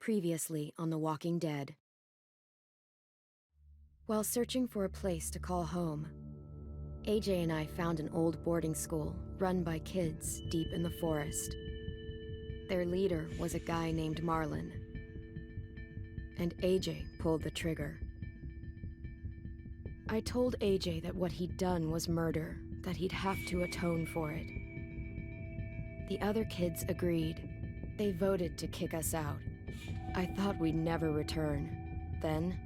Previously on The Walking Dead. While searching for a place to call home, AJ and I found an old boarding school run by kids deep in the forest. Their leader was a guy named Marlon, and AJ pulled the trigger. I told AJ that what he'd done was murder, that he'd have to atone for it. The other kids agreed. They voted to kick us out. I thought we'd never return. Then,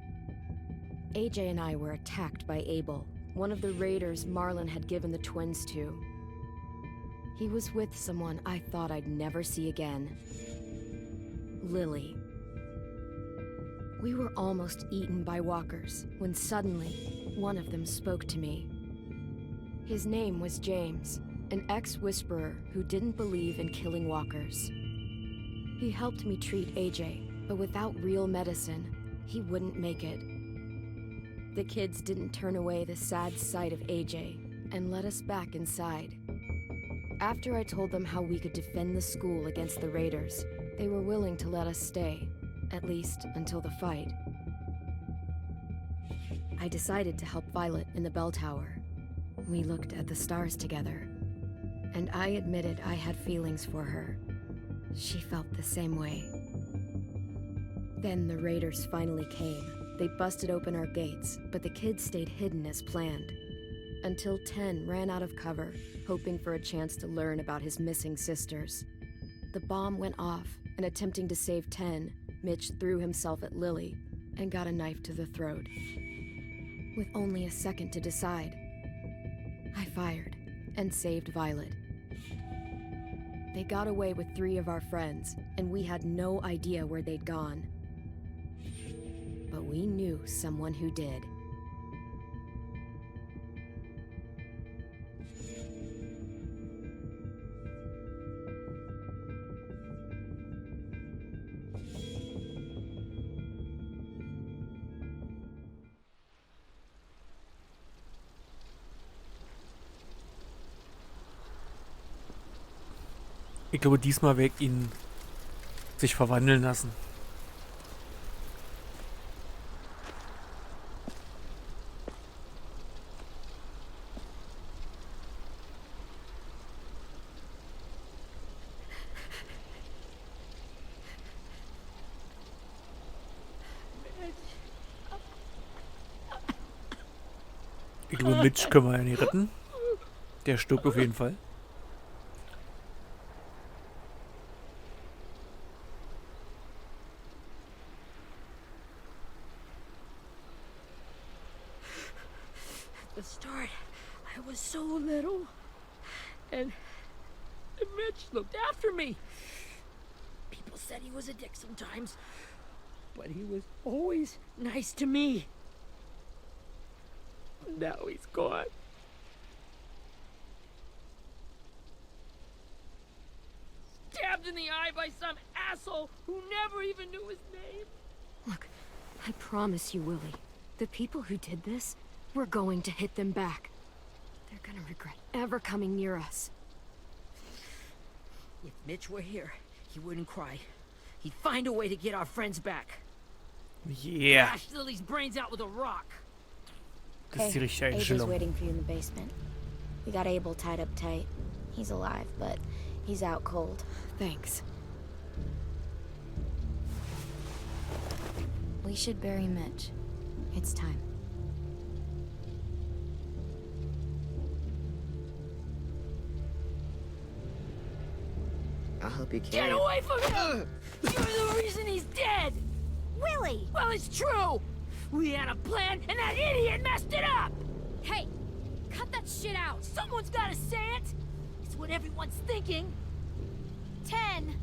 AJ and I were attacked by Abel, one of the raiders Marlon had given the twins to. He was with someone I thought I'd never see again. Lily. We were almost eaten by walkers when suddenly one of them spoke to me. His name was James, an ex-whisperer who didn't believe in killing walkers. He helped me treat AJ, but without real medicine, he wouldn't make it. The kids didn't turn away the sad sight of AJ and let us back inside. After I told them how we could defend the school against the raiders, they were willing to let us stay, at least until the fight. I decided to help Violet in the bell tower. We looked at the stars together, and I admitted I had feelings for her. She felt the same way. Then the raiders finally came. They busted open our gates, but the kids stayed hidden as planned. Until 10 ran out of cover, hoping for a chance to learn about his missing sisters. The bomb went off, and attempting to save 10, Mitch threw himself at Lily and got a knife to the throat. With only a second to decide, I fired and saved Violet. They got away with 3 of our friends, and we had no idea where they'd gone. But we knew someone who did. Ich glaube, diesmal werde ich ihn sich verwandeln lassen. Ich glaube, Mitch können wir ja nicht retten. Der stirbt auf jeden Fall. At the start, I was so little, and Mitch looked after me. People said he was a dick sometimes, but he was always nice to me. Now he's gone. Stabbed in the eye by some asshole who never even knew his name. Look, I promise you, Willie, the people who did this, we're going to hit them back. They're gonna regret ever coming near us. If Mitch were here, he wouldn't cry. He'd find a way to get our friends back. Yeah. Bash Lily's brains out with a rock. Das ist die richtige AJ's Einstellung. waiting for you in the basement. We got Abel tied up tight. He's alive, but he's out cold. Thanks. We should bury Mitch. It's time. I'll help you Get carry it. away from him! You're the reason he's dead! Willie! Well, it's true! We had a plan, and that idiot messed it up! Hey, cut that shit out. Someone's gotta say it! It's what everyone's thinking. 10.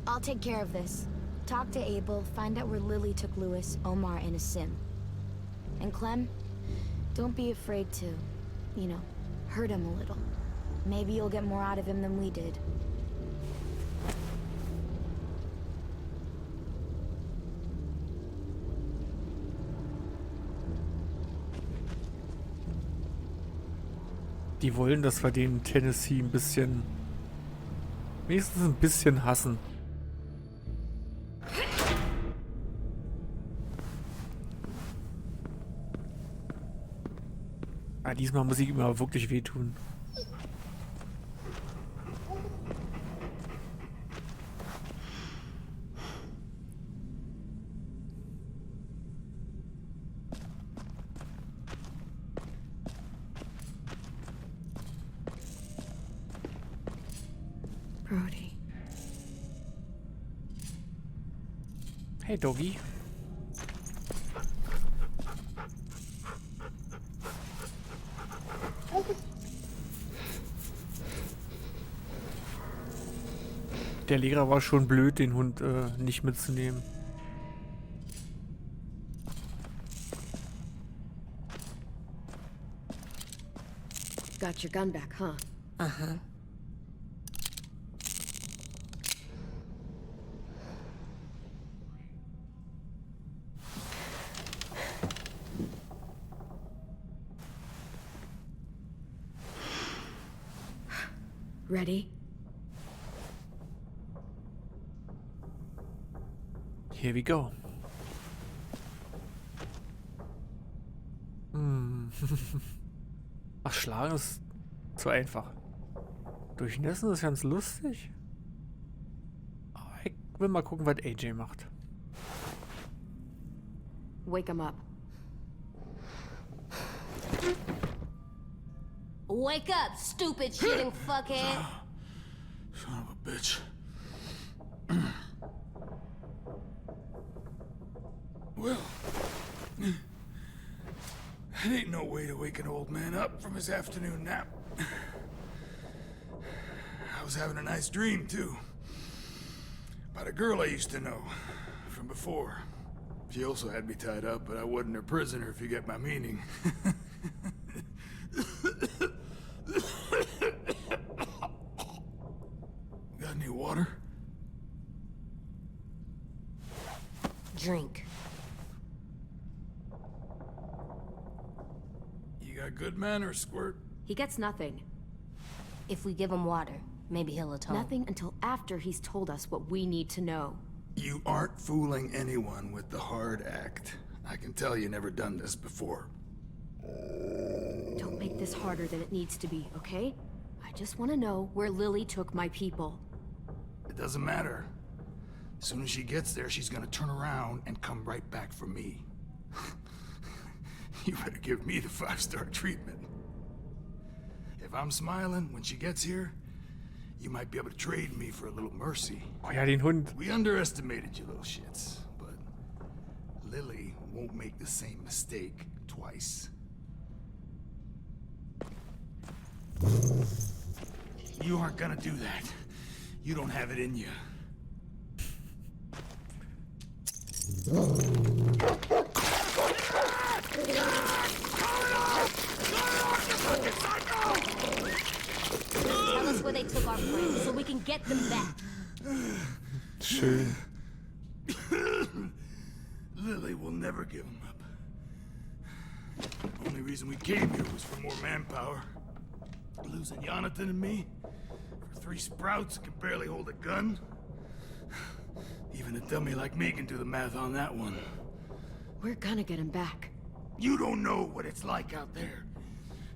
I'll take care of this. Talk to Abel, find out where Lily took Lewis, Omar, and a sim. And Clem, don't be afraid to, hurt him a little. Maybe you'll get more out of him than we did. Die wollen, dass wir den Tennessee ein bisschen, wenigstens ein bisschen hassen. Ja, diesmal muss ich ihm aber wirklich wehtun. Brody. Hey, Doggy. Der Lehrer war schon blöd, den Hund nicht mitzunehmen. Got your gun back, huh? Uh-huh. Ready? Here we go. Ach, schlagen ist zu einfach. Durchnässen ist ganz lustig. Aber ich will mal gucken, was AJ macht. Wake him up. Wake up, stupid shitting fuckhead. Son of a bitch. Well, that ain't no way to wake an old man up from his afternoon nap. I was having a nice dream, too. About a girl I used to know from before. She also had me tied up, but I wasn't her prisoner, if you get my meaning. Got any water? Drink. You got good manners, Squirt. He gets nothing. If we give him water, maybe he'll atone. Nothing until after he's told us what we need to know. You aren't fooling anyone with the hard act. I can tell you never done this before. Don't make this harder than it needs to be, okay? I just want to know where Lily took my people. It doesn't matter. As soon as she gets there, she's gonna turn around and come right back for me. You better give me the 5-star treatment. If I'm smiling when she gets here, you might be able to trade me for a little mercy. Oh ja, den Hund. We underestimated you little shits, but Lily won't make the same mistake twice. You aren't gonna do that. You don't have it in you. Tell us where they took our friends so we can get them back. Schön. Lily will never give him up. Only reason we came here was for more manpower. Losing Jonathan and me for 3 sprouts who can barely hold a gun. Even a dummy like me can do the math on that one. We're gonna get him back. You don't know what it's like out there.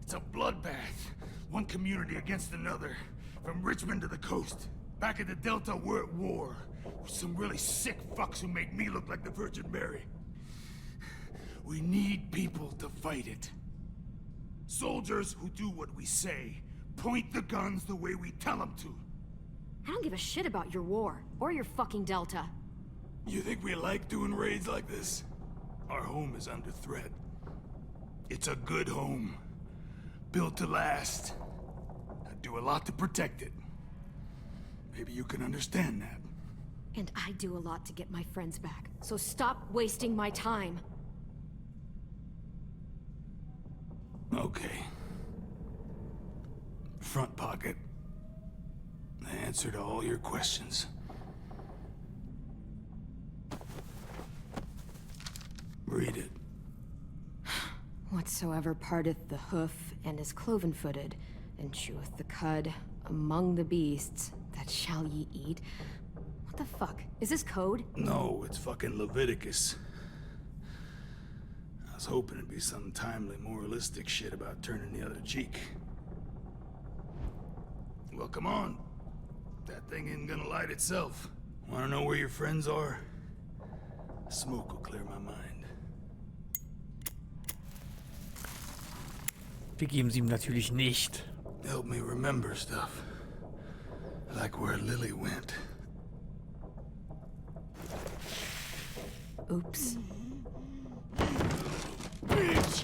It's a bloodbath. One community against another. From Richmond to the coast. Back at the Delta, we're at war. With some really sick fucks who make me look like the Virgin Mary. We need people to fight it. Soldiers who do what we say. Point the guns the way we tell them to. I don't give a shit about your war, or your fucking Delta. You think we like doing raids like this? Our home is under threat. It's a good home. Built to last. I'd do a lot to protect it. Maybe you can understand that. And I do a lot to get my friends back, so stop wasting my time. Okay. Front pocket. The answer to all your questions. Read it. Whatsoever parteth the hoof and is cloven-footed, and cheweth the cud among the beasts, that shall ye eat. What the fuck? Is this code? No, it's fucking Leviticus. I was hoping it'd be some timely, moralistic shit about turning the other cheek. Well, come on. That thing isn't gonna light itself. Wanna know where your friends are? Smoke will clear my mind. Wir geben sie ihm natürlich nicht. Help me remember stuff. Like where Lily went. Oops. Bitch!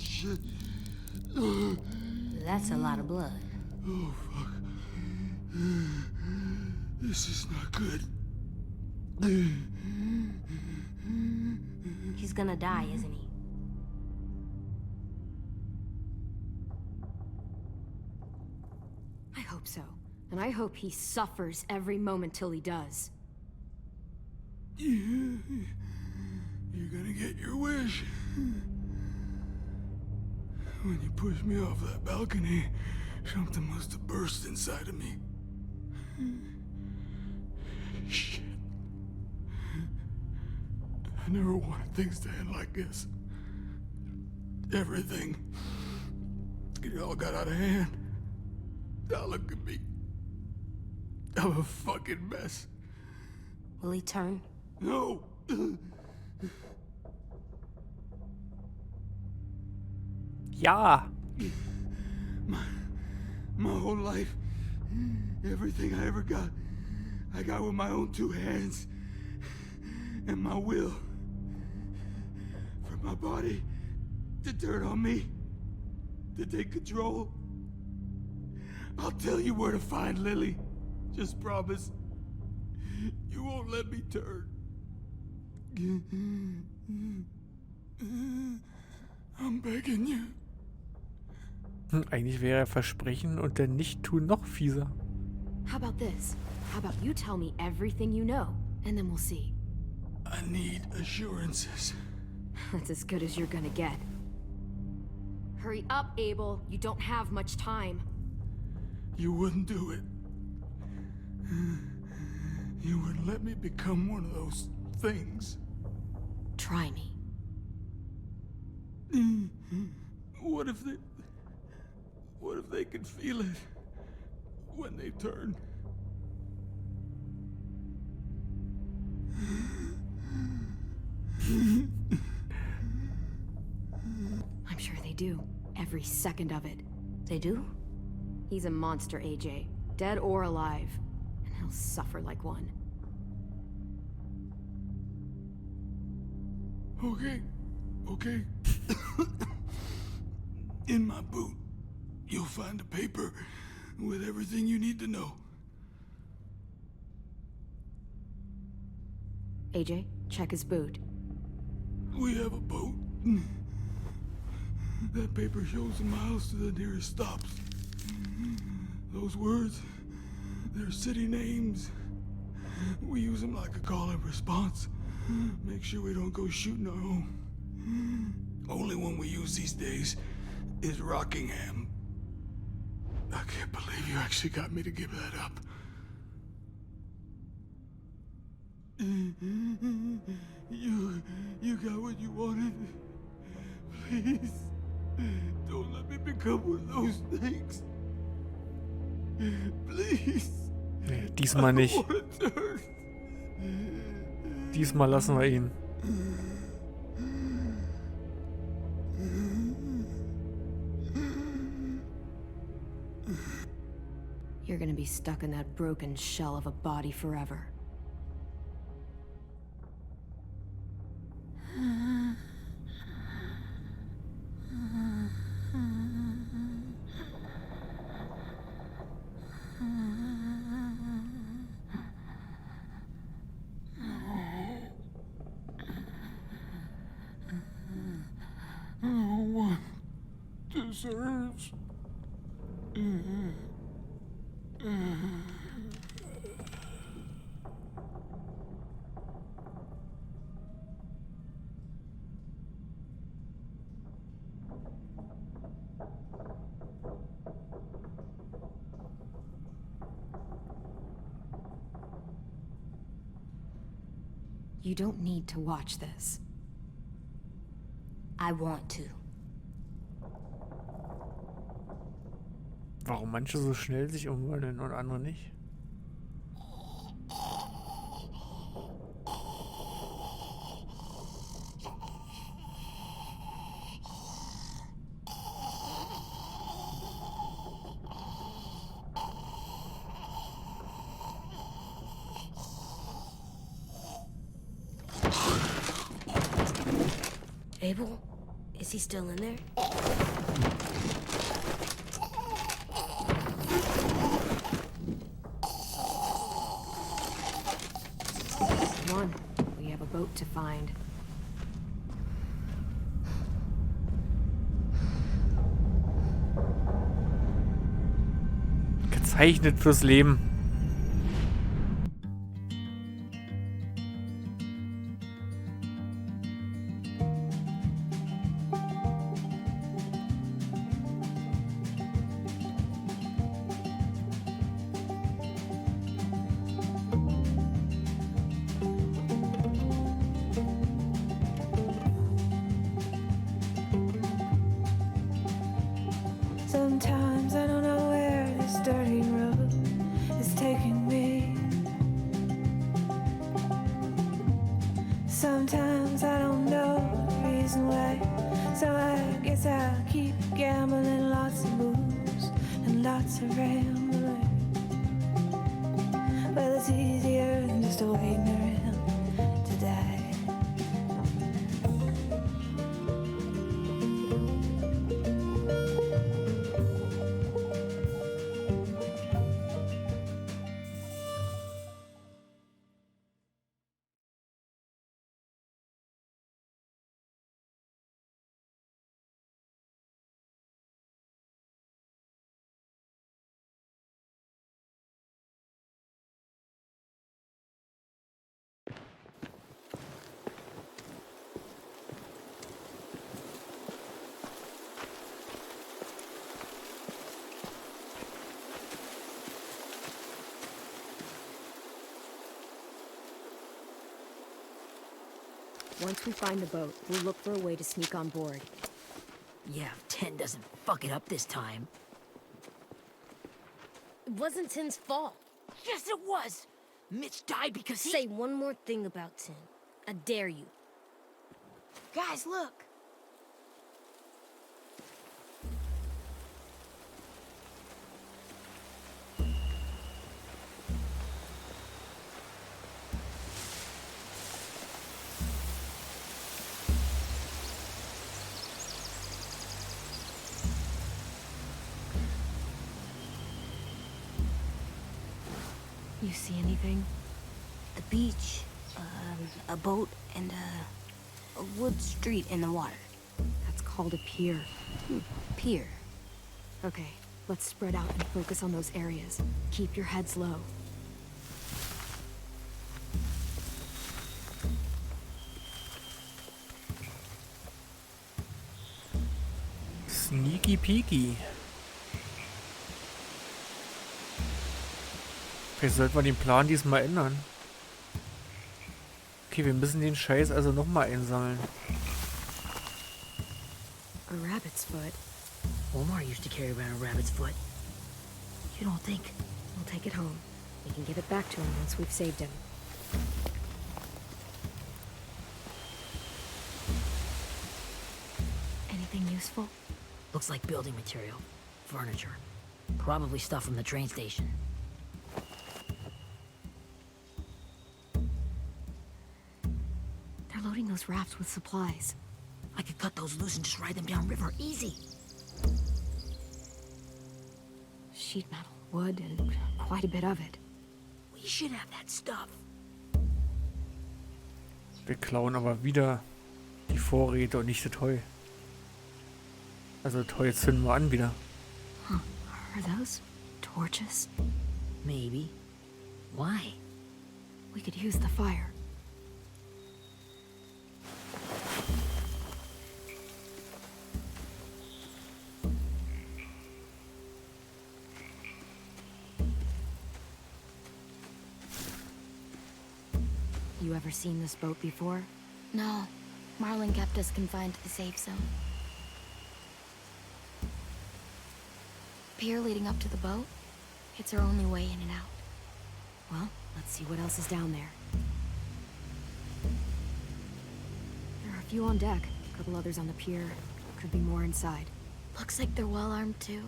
Shit. That's a lot of blood. Oh, fuck. This is not good. He's gonna die, isn't he? I hope so. And I hope he suffers every moment till he does. You're gonna get your wish. When you pushed me off that balcony, something must have burst inside of me. Shit. I never wanted things to end like this. Everything. It all got out of hand. Now look at me. I'm a fucking mess. Will he turn? No. Ja. My whole life, everything I ever got, I got with my own two hands and my will. For my body to turn on me, to take control. I'll tell you where to find Lily. Just promise. You won't let me turn. I'm begging you. Eigentlich wäre Versprechen und dann nicht tun noch fieser. How about this? How about you tell me everything you know, and then we'll see. I need assurances. That's as good as you're gonna get. Hurry up, Abel. You don't have much time. You wouldn't do it. You wouldn't let me become one of those things. Try me. What if they could feel it when they turn? I'm sure they do. Every second of it. They do? He's a monster, AJ. Dead or alive. And he'll suffer like one. Okay. In my boot, you'll find a paper with everything you need to know. AJ, check his boot. We have a boat. That paper shows the miles to the nearest stops. Those words, they're city names. We use them like a call and response. Make sure we don't go shooting our own. Only one we use these days is Rockingham. I can't believe you actually got me to give that up. You got what you wanted. Please, don't let me become one of those things. Please. Nee, diesmal nicht. Diesmal lassen wir ihn. You're gonna be stuck in that broken shell of a body forever. No one deserves. You don't need to watch this. I want to. Warum manche so schnell sich umwandeln und andere nicht? Abel? Is he still in there? Come on, we have a boat to find. Gezeichnet fürs Leben. Sometimes I don't know where this dirty road is taking me. Sometimes I don't know the reason why. So I guess I'll keep gambling, lots of moves and lots of rambling. Well, it's easier than just waiting around to die. Once we find the boat, we'll look for a way to sneak on board. Yeah, if 10 doesn't fuck it up this time. It wasn't Tin's fault. Yes, it was! Mitch died because he— Say one more thing about Tin. I dare you. Guys, look. You see anything? The beach, a boat, and a wood street in the water. That's called a pier. Pier. Okay, let's spread out and focus on those areas. Keep your heads low. Sneaky peaky. Vielleicht sollten wir den Plan diesmal ändern. Okay, wir müssen den Scheiß also nochmal einsammeln. A rabbit's foot. Omar used to carry around a rabbit's foot. You don't think? We'll take it home. We can give it back to him once we've saved him. Anything useful? Looks like building material. Furniture. Probably stuff from the train station. They're loading those rafts with supplies. I could cut those loose and just ride them downriver. Easy. Sheet metal, wood, and quite a bit of it. We should have that stuff. Wir klauen aber wieder die Vorräte und nicht das Heu. Also das Heu zünden wir an wieder. Huh. Are those torches? Maybe. Why? We could use the fire. You ever seen this boat before? No, Marlin kept us confined to the safe zone. Pier leading up to the boat? It's our only way in and out. Well, let's see what else is down there. There are a few on deck, a couple others on the pier. Could be more inside. Looks like they're well armed too.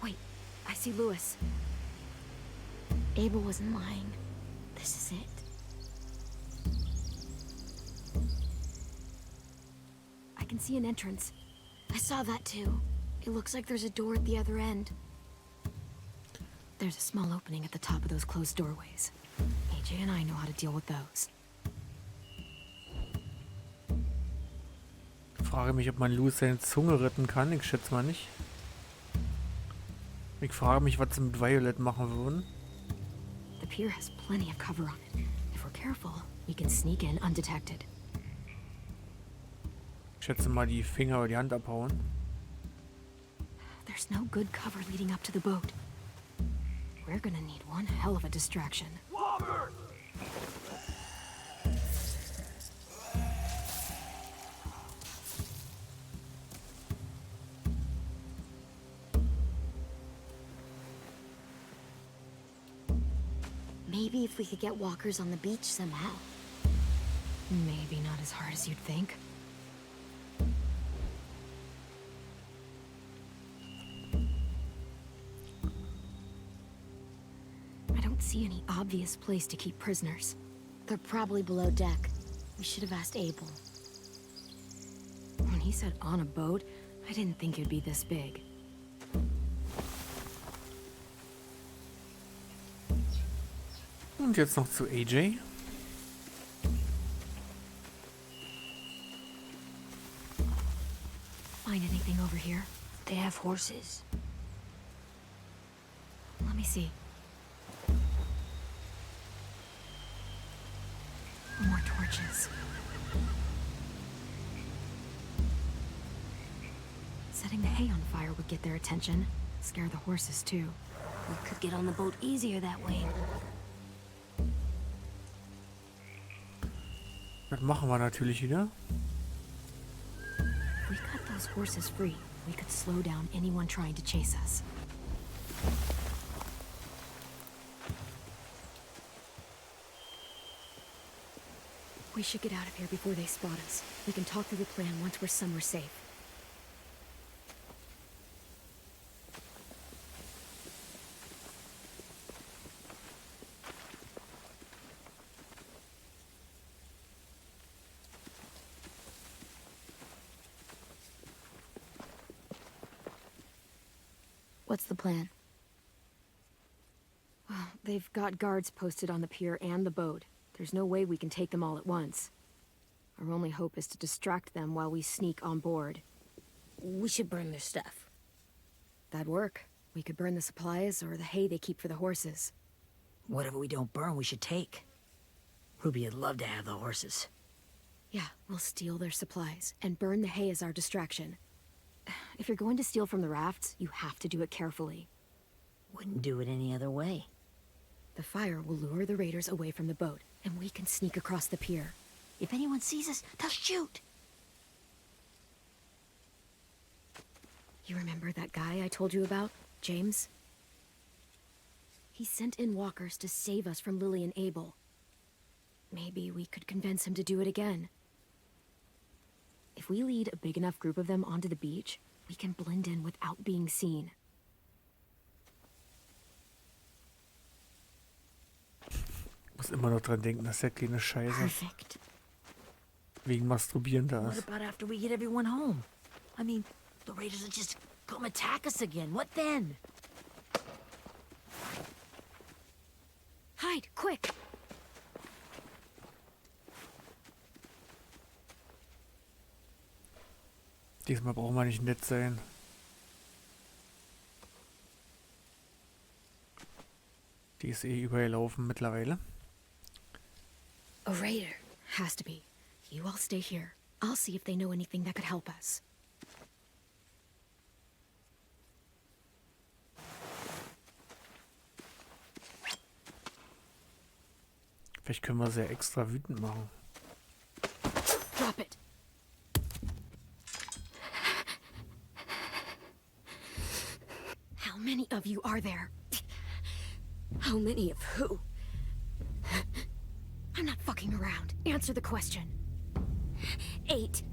Wait, I see Lewis. Abel wasn't lying. This is it. I can see an entrance. I saw that too. It looks like there's a door at the other end. There's a small opening at the top of those closed doorways. AJ and I know how to deal with those. Ich frage mich, ob man Louis seine Zunge retten kann. Ich schätze mal nicht. Ich frage mich, was sie mit Violet machen würden. The pier has plenty of cover on it. If we're careful, we can sneak in undetected. Ich schätze mal, die Finger oder die Hand abhauen. There's no good cover leading up to the boat. We're gonna need one hell of a distraction. Maybe if we could get walkers on the beach somehow. Maybe not as hard as you'd think. I don't see any obvious place to keep prisoners. They're probably below deck. We should have asked Abel. When he said on a boat, I didn't think it'd be this big. Und jetzt noch zu AJ. Find anything over here? They have horses. Let me see. More torches. Setting the hay on fire would get their attention. Scare the horses too. We could get on the boat easier that way. Das machen wir natürlich wieder. If we cut those horses free, we could slow down anyone trying to chase us. We should get out of here before they spot us. We can talk through the plan once we're somewhere safe. What's the plan? Well, they've got guards posted on the pier and the boat. There's no way we can take them all at once. Our only hope is to distract them while we sneak on board. We should burn their stuff. That'd work. We could burn the supplies or the hay they keep for the horses. Whatever we don't burn, we should take. Ruby'd love to have the horses. Yeah, we'll steal their supplies and burn the hay as our distraction. If you're going to steal from the rafts, you have to do it carefully. Wouldn't do it any other way. The fire will lure the raiders away from the boat, and we can sneak across the pier. If anyone sees us, they'll shoot. You remember that guy I told you about, James? He sent in walkers to save us from Lily and Abel. Maybe we could convince him to do it again. If we lead a big enough group of them onto the beach, we can blend in without being seen. Muss immer noch dran denken, dass der kleine Scheiße Perfect. wegen Masturbieren da What ist. about after we get everyone home? I mean, the raiders will just come attack us again. What then? Hide, quick! Diesmal brauchen wir nicht nett sein. Die ist eh übergelaufen mittlerweile. A raider. Has to be. You all stay here. I'll see if they know anything that could help us. Vielleicht können wir sie ja extra wütend machen. Drop it. How many of you are there? How many of who? I'm not fucking around. Answer the question. 8.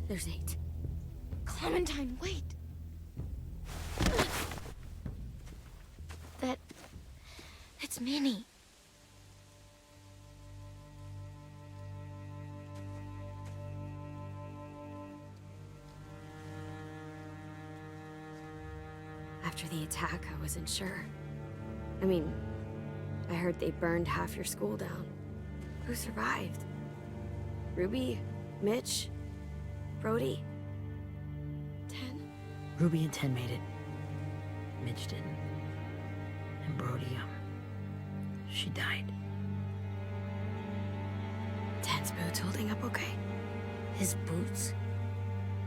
There's 8. Clementine, wait. It's Minnie. After the attack, I wasn't sure. I mean, I heard they burned half your school down. Who survived? Ruby? Mitch? Brody? 10? Ruby and 10 made it. Mitch didn't. And Brody, she died. 10's boots holding up okay? His boots?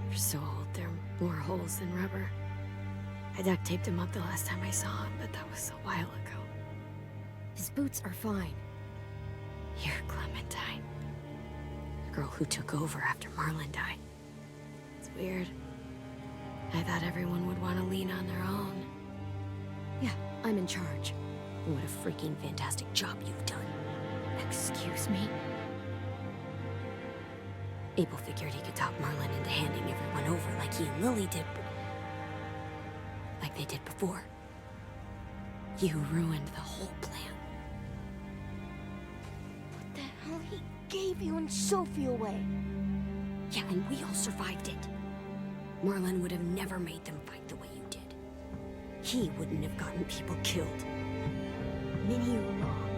They're so old, there are more holes than rubber. I duct taped him up the last time I saw him, but that was a while ago. His boots are fine. You're Clementine. The girl who took over after Marlon died. It's weird. I thought everyone would want to lean on their own. Yeah, I'm in charge. And what a freaking fantastic job you've done. Excuse me? Abel figured he could talk Marlon into handing everyone over like he and Lily did, but like they did before. You ruined the whole plan. What the hell? He gave you and Sophie away. Yeah, and we all survived it. Marlon would have never made them fight the way you did. He wouldn't have gotten people killed. Minnie, you're wrong.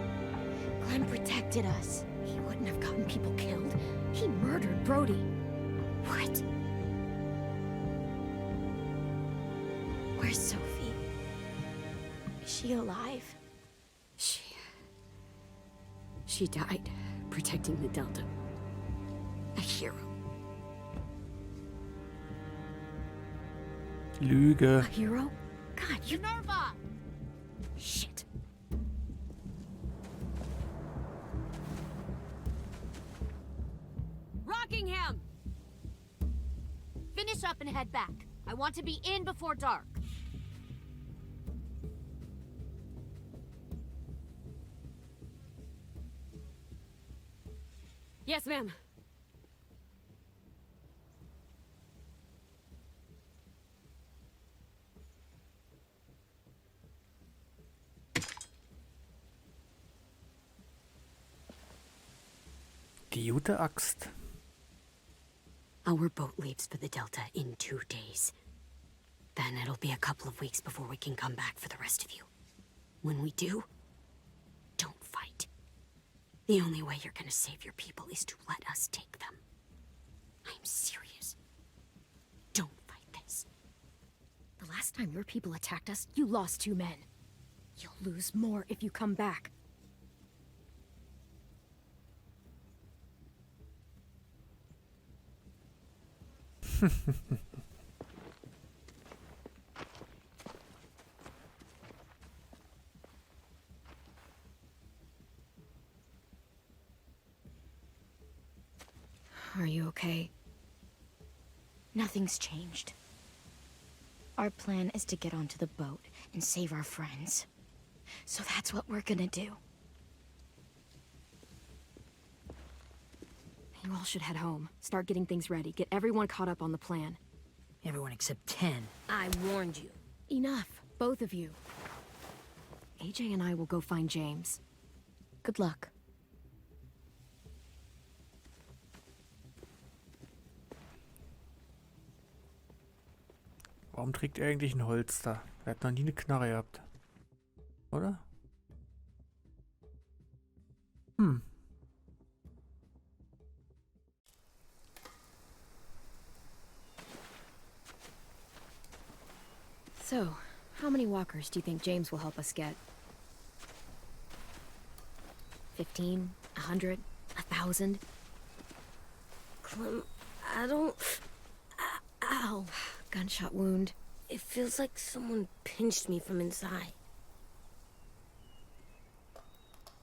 Clem protected us. He wouldn't have gotten people killed. He murdered Brody. What? Where's Sophie? Is she alive? She died protecting the Delta. A hero. Lüge. A hero? God, you... Minerva! Shit. Rockingham! Finish up and head back. I want to be in before dark. Yes, ma'am. Die gute Axt. Our boat leaves for the Delta in 2 days. Then it'll be a couple of weeks before we can come back for the rest of you. When we do, don't fight. The only way you're gonna save your people is to let us take them. I'm serious. Don't fight this. The last time your people attacked us, you lost 2 men. You'll lose more if you come back. Are you okay? Nothing's changed. Our plan is to get onto the boat and save our friends. So that's what we're gonna do. You all should head home. Start getting things ready. Get everyone caught up on the plan. Everyone except 10. I warned you. Enough, both of you. AJ and I will go find James. Good luck. Warum trägt er eigentlich ein Holster? Er hat noch nie eine Knarre gehabt. Oder? So, how many walkers do you think James will help us get? 15? 100? 1,000? Clem, I don't... Ow. Gunshot wound. It feels like someone pinched me from inside.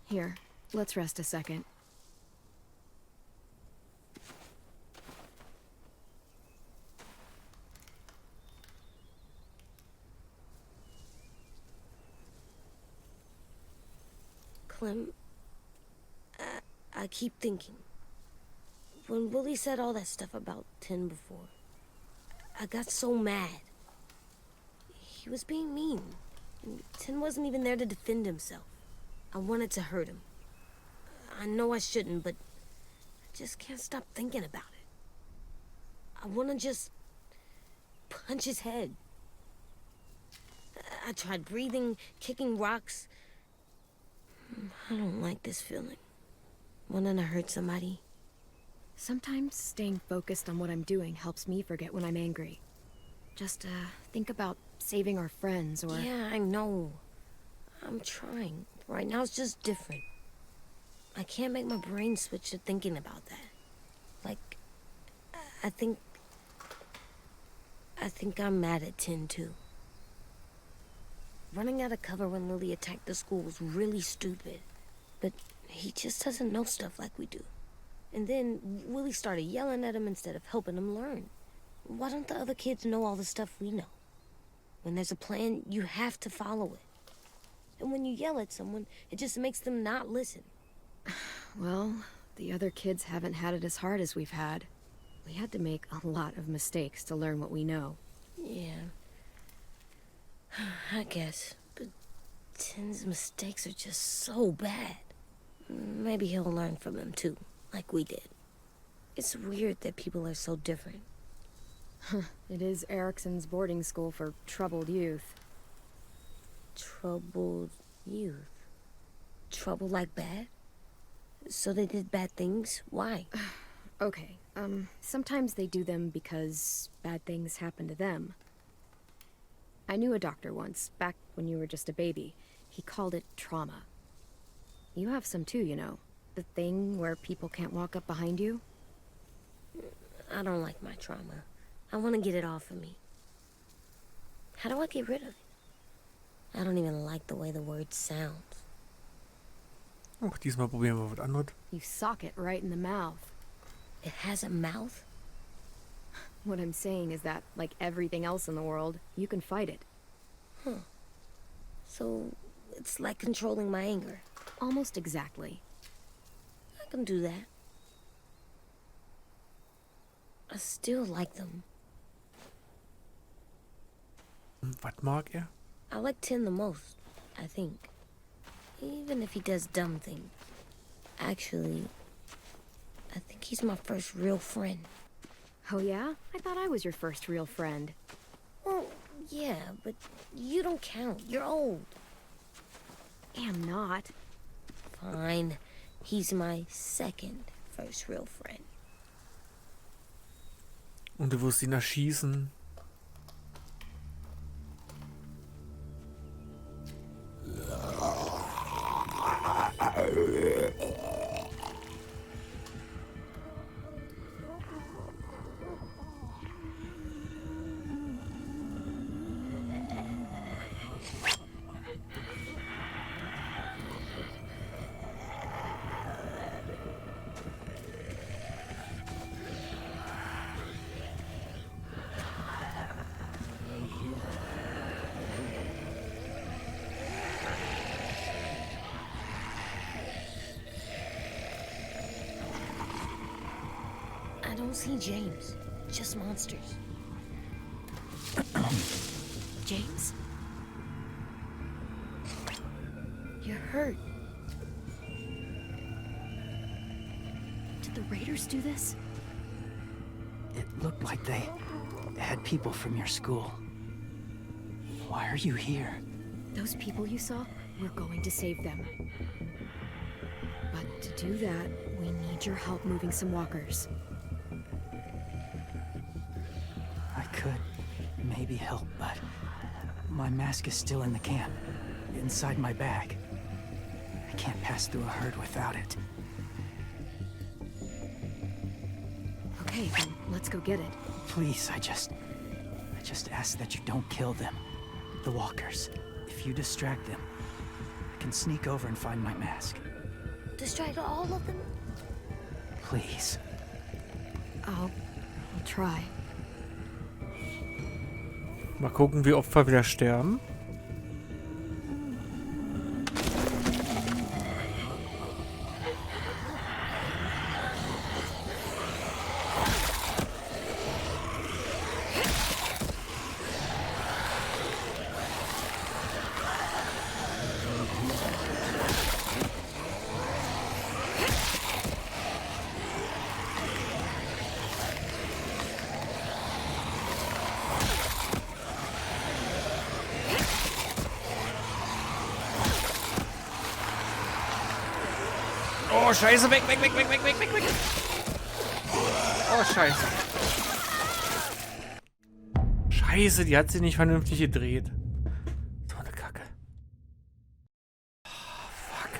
Here, Let's rest a second. Clem, I keep thinking. When Willie said all that stuff about Tin before, I got so mad. He was being mean. And Tin wasn't even there to defend himself. I wanted to hurt him. I know I shouldn't, but I just can't stop thinking about it. I want to just punch his head. I tried breathing, kicking rocks. I don't like this feeling. Wanting to hurt somebody. Sometimes staying focused on what I'm doing helps me forget when I'm angry. Just, think about saving our friends or... Yeah, I know. I'm trying. Right now it's just different. I can't make my brain switch to thinking about that. Like, I think I'm mad at Tin, too. Running out of cover when Lily attacked the school was really stupid. But he just doesn't know stuff like we do. And then Willie started yelling at him instead of helping him learn. Why don't the other kids know all the stuff we know? When there's a plan, you have to follow it. And when you yell at someone, it just makes them not listen. Well, the other kids haven't had it as hard as we've had. We had to make a lot of mistakes to learn what we know. Yeah. I guess. But Tin's mistakes are just so bad. Maybe he'll learn from them too, like we did. It's weird that people are so different. It is Erickson's boarding school for troubled youth. Troubled youth? Trouble like bad? So they did bad things? Why? Okay, sometimes they do them because bad things happen to them. I knew a doctor once, back when you were just a baby. He called it trauma. You have some too, you know. The thing where people can't walk up behind you. I don't like my trauma. I want to get it off of me. How do I get rid of it? I don't even like the way the word sounds. Oh, diesmal probieren wir was anderes. You sock it right in the mouth. It has a mouth? What I'm saying is that, like everything else in the world, you can fight it. Huh. So, it's like controlling my anger. Almost exactly. I can do that. I still like them. Was mag er? I like Tin the most, I think. Even if he does dumb things. Actually, I think he's my first real friend. Oh yeah? I thought I was your first real friend. Well, yeah, but you don't count. You're old. Am not. Fine. He's my second first real friend. Und du wirst ihn erschießen. I don't see James. Just monsters. James? You're hurt. Did the Raiders do this? It looked like they had people from your school. Why are you here? Those people you saw, we're going to save them. But to do that, we need your help moving some walkers. I could maybe help, but my mask is still in the camp, inside my bag. I can't pass through a herd without it. Okay, then let's go get it. Please, I just ask that you don't kill them. The walkers. If you distract them, I can sneak over and find my mask. distract all of them? Please. I'll try. Mal gucken, wie Opfer wieder sterben. Oh, scheiße, weg. Oh, scheiße. Scheiße, die hat sie nicht vernünftig gedreht. So eine Kacke. Oh, fuck.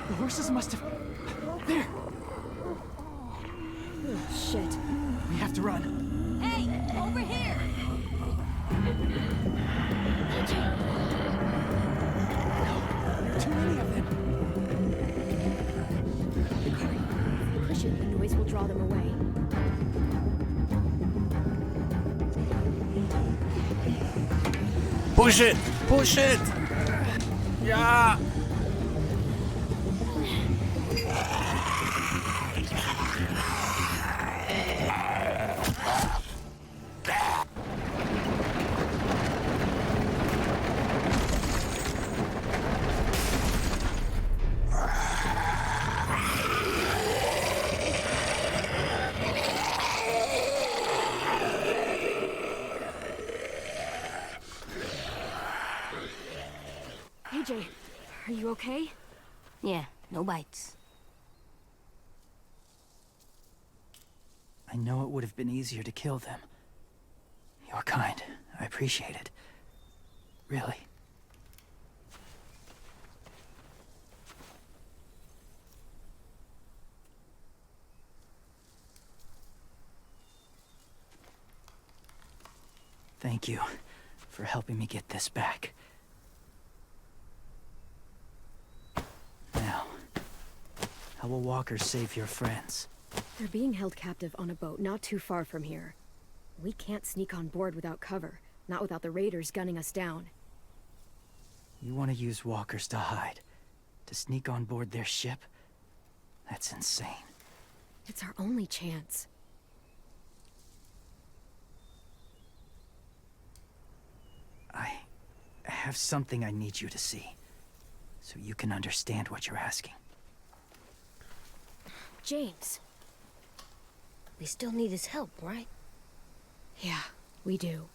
The horses must have... There! Oh, shit. We have to run. Hey, over here! Too many of them. Push it, the noise will draw them away. Push it! Push it! Ja! AJ, are you okay? Yeah, no bites. I know it would have been easier to kill them. You're kind. I appreciate it. Really. Thank you for helping me get this back. Now, how will walkers save your friends? They're being held captive on a boat not too far from here. We can't sneak on board without cover, not without the raiders gunning us down. You want to use walkers to hide? To sneak on board their ship? That's insane. It's our only chance. I have something I need you to see, so you can understand what you're asking. James. We still need his help, right? Yeah, we do.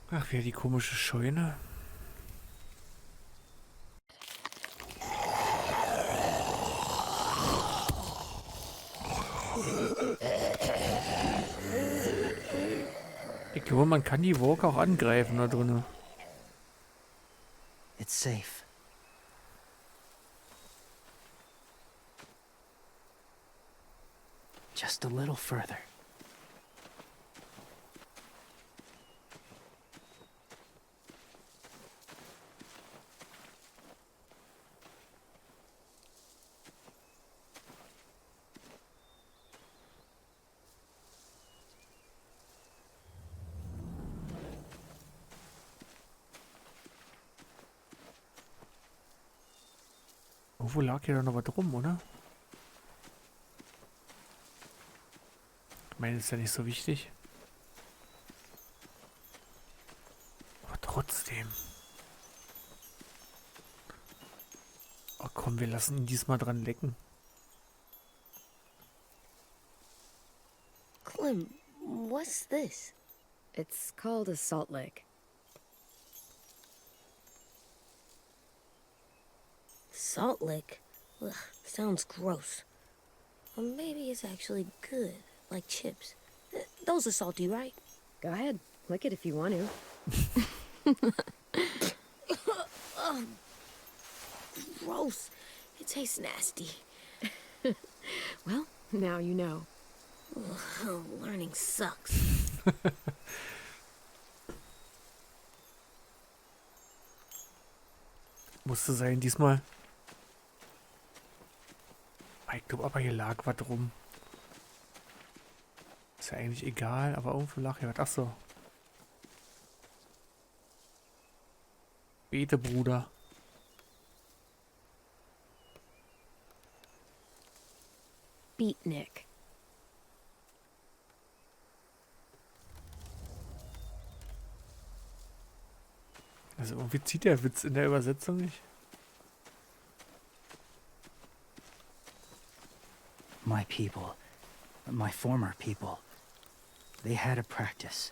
Ach, wieder die komische Scheune. Ich glaube, man kann die Walker auch angreifen da drinnen. It's safe. Just a little further. Irgendwo lag hier doch noch was rum, oder? Ich meine, ist ja nicht so wichtig. trotzdem. Oh komm, wir lassen ihn diesmal dran lecken. Clem, what's this? It's called a salt lick. Salt lick? Ugh, sounds gross. Or maybe it's actually good, like chips. Those are salty, right? Go ahead, lick it if you want to. Gross. It tastes nasty. Well, now you know. Ugh, learning sucks. Musste sein diesmal. Ich glaube aber hier lag was rum. Ist ja eigentlich egal, aber irgendwo lag hier was. Achso. Bete, Bruder. Beatnik. Also irgendwie zieht der Witz in der Übersetzung nicht. My people, my former people, they had a practice.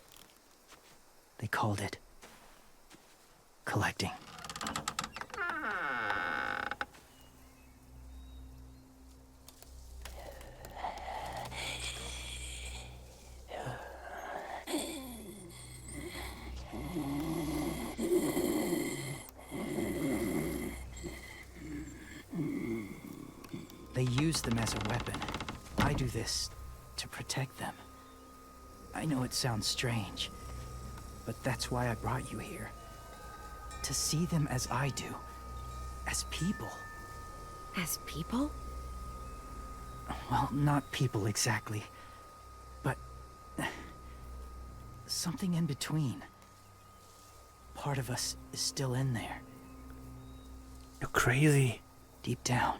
They called it collecting. They use them as a weapon. I do this to protect them. I know it sounds strange, but that's why I brought you here. To see them as I do. As people. As people? Well, not people exactly, but something in between. Part of us is still in there. You're crazy. Deep down.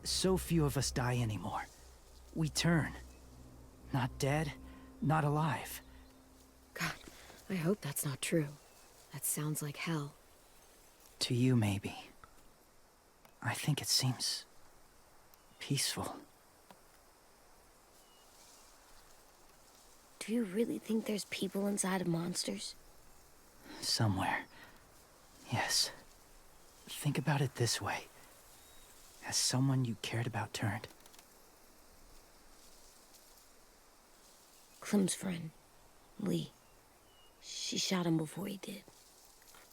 So few of us die anymore. We turn. Not dead, not alive. God, I hope that's not true. That sounds like hell. To you, maybe. I think it seems peaceful. Do you really think there's people inside of monsters? Somewhere. Yes. Think about it this way. Has someone you cared about turned? Clem's friend, Lee. She shot him before he did.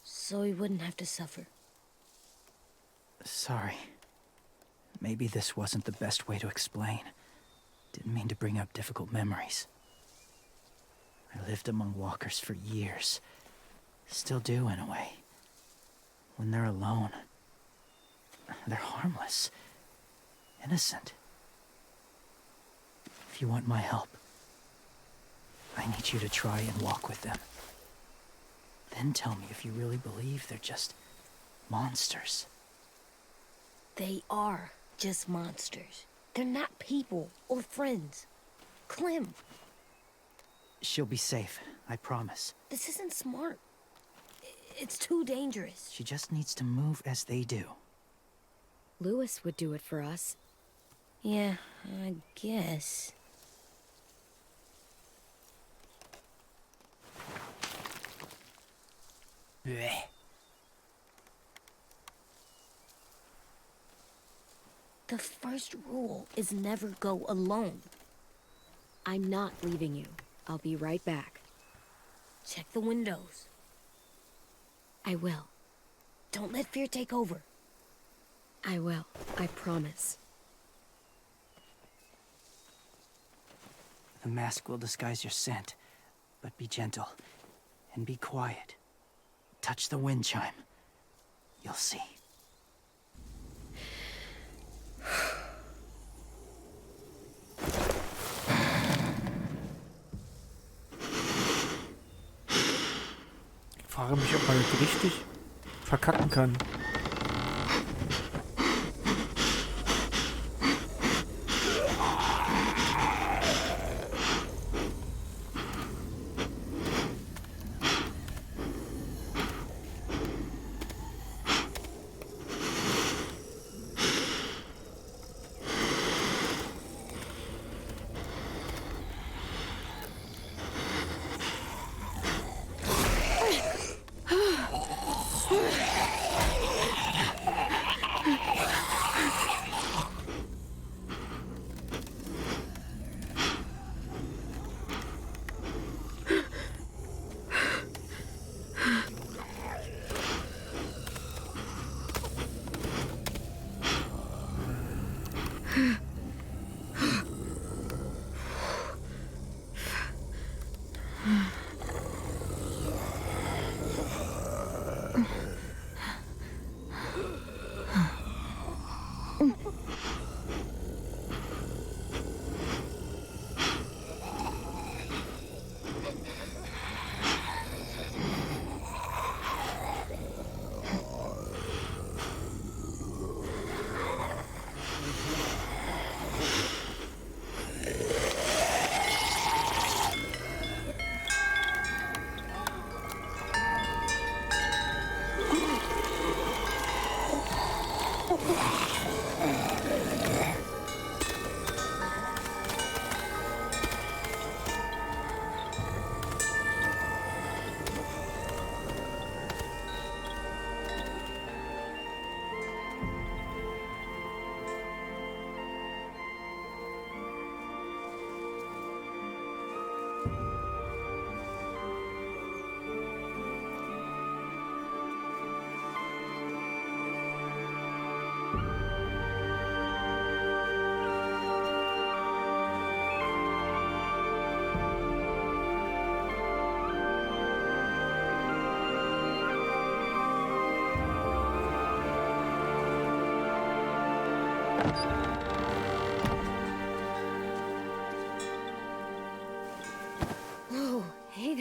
So he wouldn't have to suffer. Sorry. Maybe this wasn't the best way to explain. Didn't mean to bring up difficult memories. I lived among walkers for years. Still do, in a way. When they're alone, they're harmless. Innocent. If you want my help, I need you to try and walk with them. Then tell me if you really believe they're just monsters. They are just monsters. They're not people or friends. Clem, She'll be safe, I promise. this isn't smart. It's too dangerous. She just needs to move as they do. Lewis would do it for us. Yeah, I guess. Bleh. The first rule is never go alone. I'm not leaving you. I'll be right back. Check the windows. I will. Don't let fear take over. I will. I promise. The mask will disguise your scent, but be gentle and be quiet. Touch the wind chime. You'll see. Ich frage mich, ob man das richtig verkacken kann.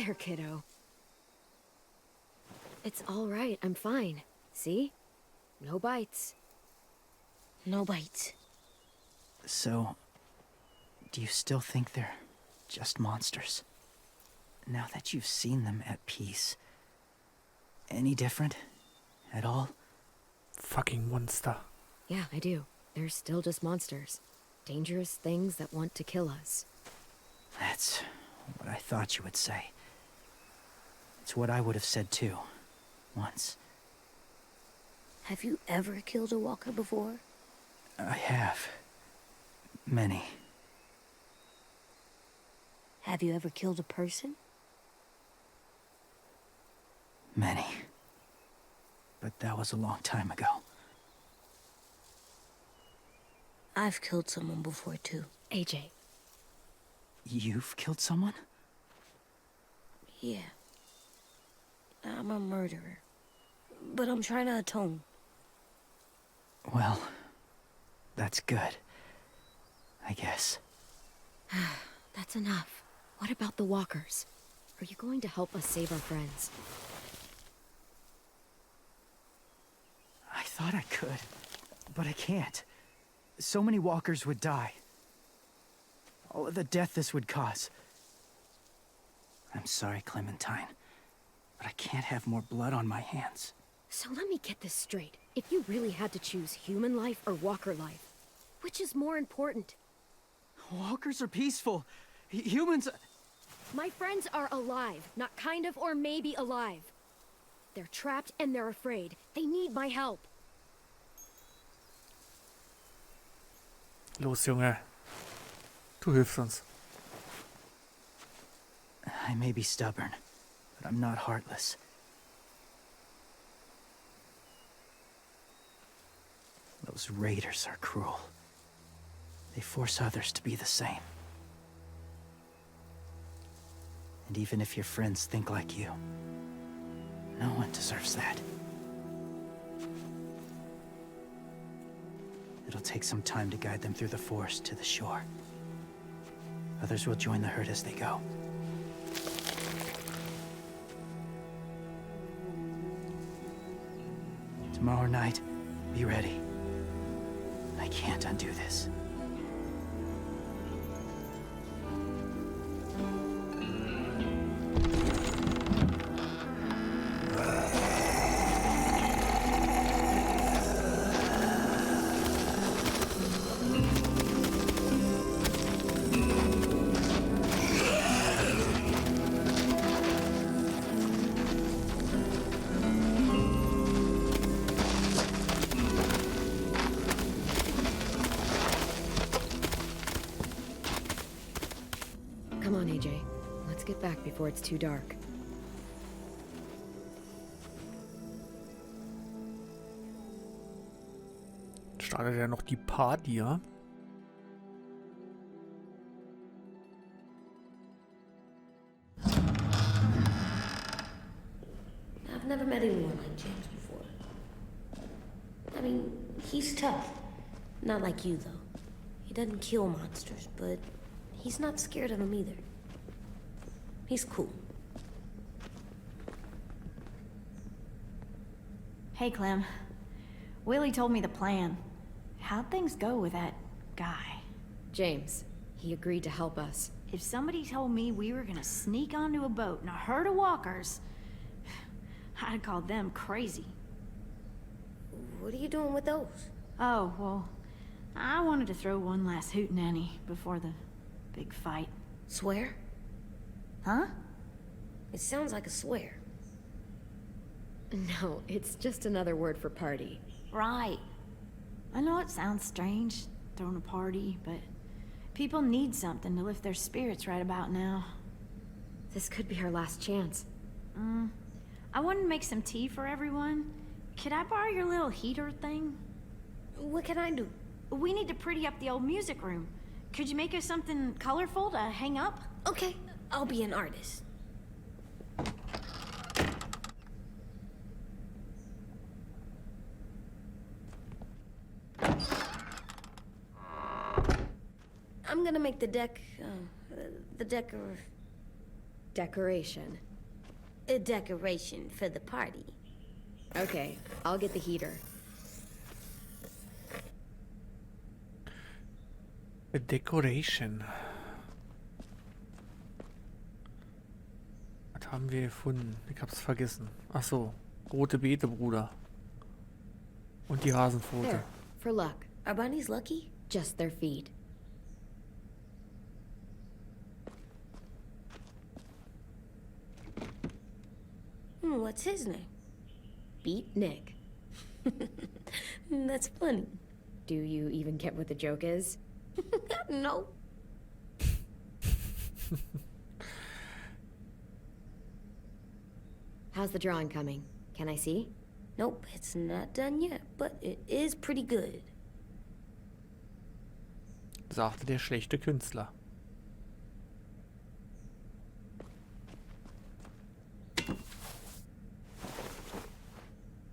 there, kiddo. It's all right. I'm fine. See? No bites. No bites. So, do you still think they're just monsters? Now that you've seen them at peace. Any different? At all? Fucking monster. Yeah, I do. They're still just monsters. Dangerous things that want to kill us. That's what I thought you would say. It's what I would have said too. Once. Have you ever killed a walker before? I have. Many. Have you ever killed a person? Many. But that was a long time ago. I've killed someone before, too. AJ. You've killed someone? Yeah. I'm a murderer. But I'm trying to atone. Well, that's good. I guess. That's enough. What about the walkers? Are you going to help us save our friends? I thought I could, but I can't. So many walkers would die. All of the death this would cause. I'm sorry, Clementine, but I can't have more blood on my hands. So let me get this straight. If you really had to choose human life or walker life, which is more important? Walkers are peaceful. Humans... My friends are alive, not kind of or maybe alive. They're trapped and they're afraid. They need my help. Los, Junge. Du hilfst uns. I may be stubborn, but I'm not heartless. Those raiders are cruel. They force others to be the same. And even if your friends think like you, no one deserves that. It'll take some time to guide them through the forest to the shore. Others will join the herd as they go. Tomorrow night, be ready. I can't undo this. Come on, AJ. Let's get back before it's too dark. Startet ja noch die Party, ja? I've never met anyone like James before. I mean, he's tough. Not like you, though. He doesn't kill monsters, but he's not scared of them either. He's cool. Hey, Clem. Willie told me the plan. How'd things go with that guy? James, he agreed to help us. If somebody told me we were gonna sneak onto a boat in a herd of walkers, I'd call them crazy. What are you doing with those? Oh, well, I wanted to throw one last hootenanny before the big fight. Swear? Huh? It sounds like a swear. No, it's just another word for party. Right. I know it sounds strange, throwing a party, but people need something to lift their spirits right about now. This could be our last chance. I wanted to make some tea for everyone. Could I borrow your little heater thing? What can I do? We need to pretty up the old music room. Could you make us something colorful to hang up? Okay, I'll be an artist. I'm gonna make the deck, Decoration. A decoration for the party. Okay, I'll get the heater. A decoration. Was haben wir gefunden? Ich hab's vergessen. Ach so, rote Beete, Bruder. Und die Hasenpfote. There, for luck. Are bunnies lucky? Just their feet. What's his name? Beat Nick. That's funny. Do you even get what the joke is? No. How's the drawing coming? Can I see? Nope, it's not done yet, but it is pretty good. Sagte der schlechte Künstler.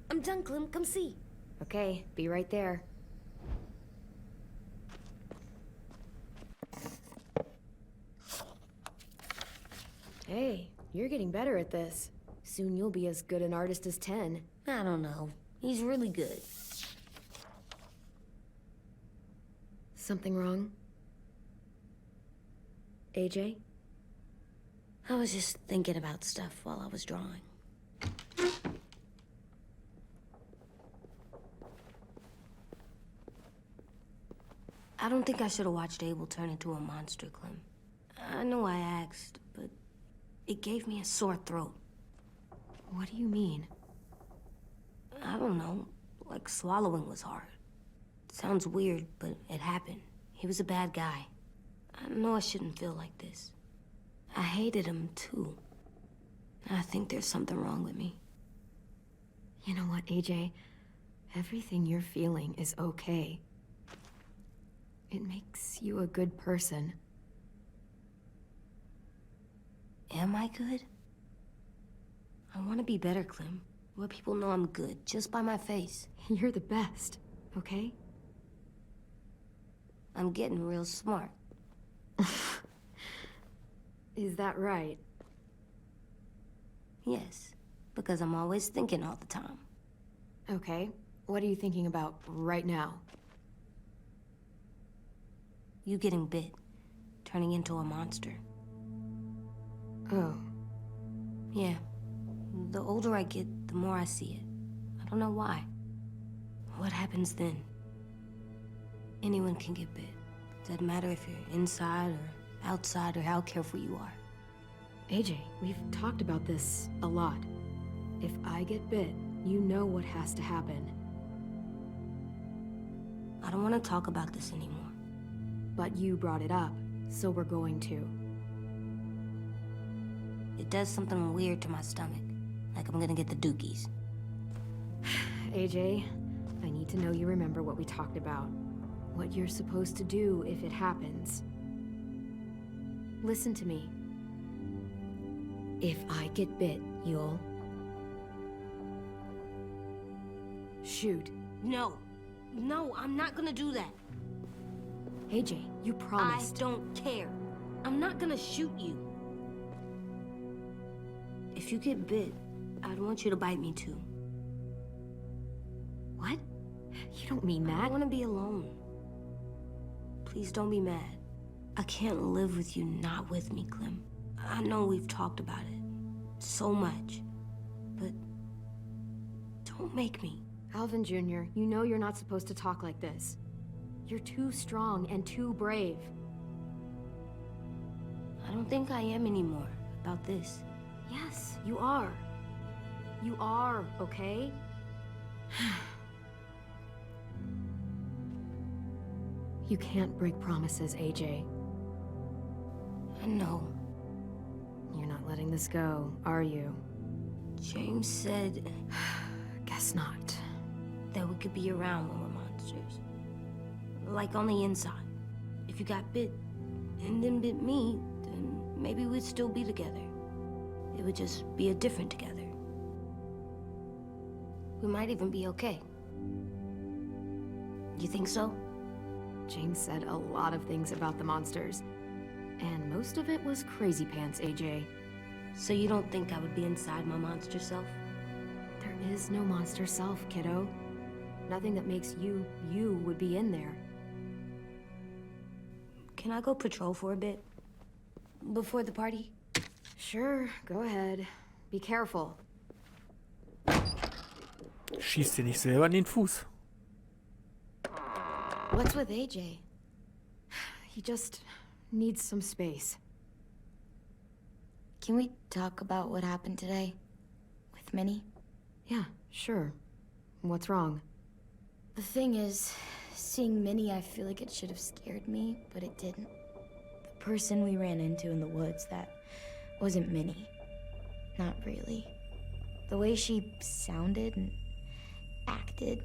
I'm done, Clem. Come see. Okay, be right there. Hey, you're getting better at this. Soon you'll be as good an artist as 10. I don't know. He's really good. Something wrong? AJ? I was just thinking about stuff while I was drawing. I don't think I should have watched Abel turn into a monster, Clem. I know I asked, but it gave me a sore throat. What do you mean? I don't know. Like swallowing was hard. Sounds weird, but it happened. He was a bad guy. I know I shouldn't feel like this. I hated him, too. I think there's something wrong with me. You know what, AJ? Everything you're feeling is okay. It makes you a good person. Am I good? I want to be better, Clem. Let people know I'm good, just by my face. You're the best, okay? I'm getting real smart. Is that right? Yes, because I'm always thinking all the time. Okay, what are you thinking about right now? You getting bit, turning into a monster. Oh. Yeah. The older I get, the more I see it. I don't know why. What happens then? Anyone can get bit. Doesn't matter if you're inside or outside or how careful you are. AJ, we've talked about this a lot. If I get bit, you know what has to happen. I don't want to talk about this anymore. But you brought it up, so we're going to. It does something weird to my stomach. Like I'm gonna get the dookies. AJ, I need to know you remember what we talked about. What you're supposed to do if it happens. Listen to me. If I get bit, you'll... shoot. No. No, I'm not gonna do that. AJ, you promised. I don't care. I'm not gonna shoot you. If you get bit, I'd want you to bite me too. What? You don't mean I that. want to be alone. Please don't be mad. I can't live with you not with me, Clem. I know we've talked about it so much, but don't make me. Alvin Jr., you know you're not supposed to talk like this. You're too strong and too brave. I don't think I am anymore about this. Yes, you are. You are, okay? You can't break promises, AJ. I know. You're not letting this go, are you? James said Guess not. that we could be around when we're monsters. Like on the inside. If you got bit and then bit me, then maybe we'd still be together. It would just be a different together. We might even be okay. You think so? James said a lot of things about the monsters. And most of it was crazy pants, AJ. So you don't think I would be inside my monster self? There is no monster self, kiddo. Nothing that makes you, you would be in there. Can I go patrol for a bit? Before the party? Sure, go ahead. Be careful. Schießt dir nicht selber in den Fuß. What's with AJ? He just needs some space. Can we talk about what happened today? With Minnie? Yeah, sure. What's wrong? The thing is, seeing Minnie, I feel like it should have scared me, but it didn't. The person we ran into in the woods, that wasn't Minnie. Not really. The way she sounded and acted,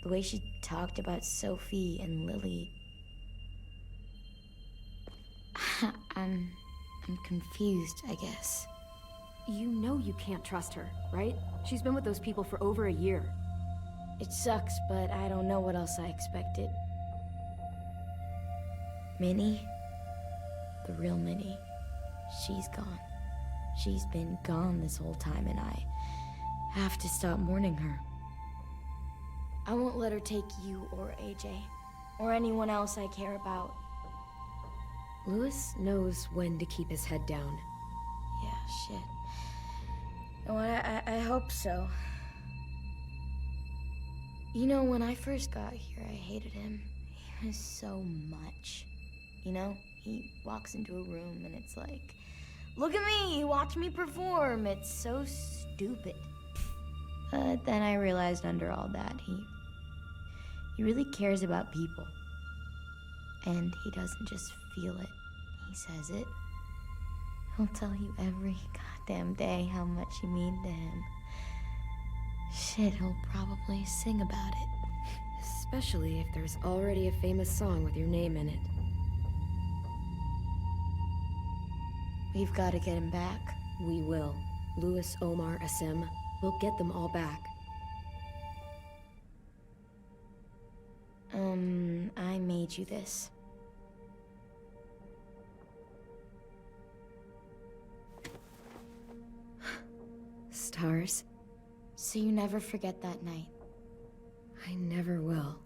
the way she talked about Sophie and Lily. I'm confused, I guess. You know you can't trust her, right? She's been with those people for over a year. It sucks, but I don't know what else I expected. Minnie? The real Minnie. She's gone. She's been gone this whole time, and I have to stop mourning her. I won't let her take you or AJ, or anyone else I care about. Louis knows when to keep his head down. Yeah, shit. Oh, I hope so. You know, when I first got here, I hated him. He was so much. You know, he walks into a room and it's like, look at me, watch me perform. It's so stupid. But then I realized under all that, he really cares about people. And he doesn't just feel it, he says it. He'll tell you every goddamn day how much you mean to him. Shit, he'll probably sing about it. Especially if there's already a famous song with your name in it. We've got to get him back. We will. Louis, Omar, Asim. We'll get them all back. I made you this. Stars? So you never forget that night. I never will.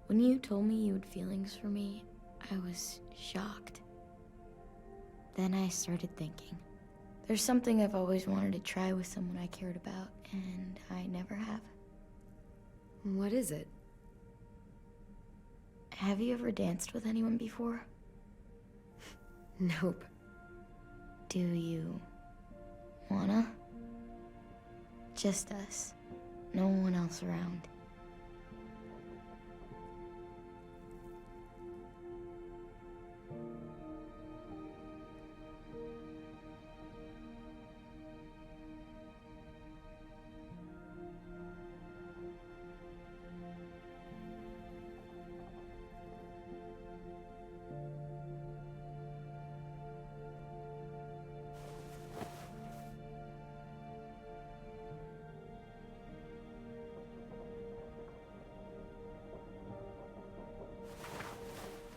When you told me you had feelings for me, I was shocked. Then I started thinking. There's something I've always wanted to try with someone I cared about, and I never have. What is it? Have you ever danced with anyone before? Nope. Do you wanna? Just us. No one else around.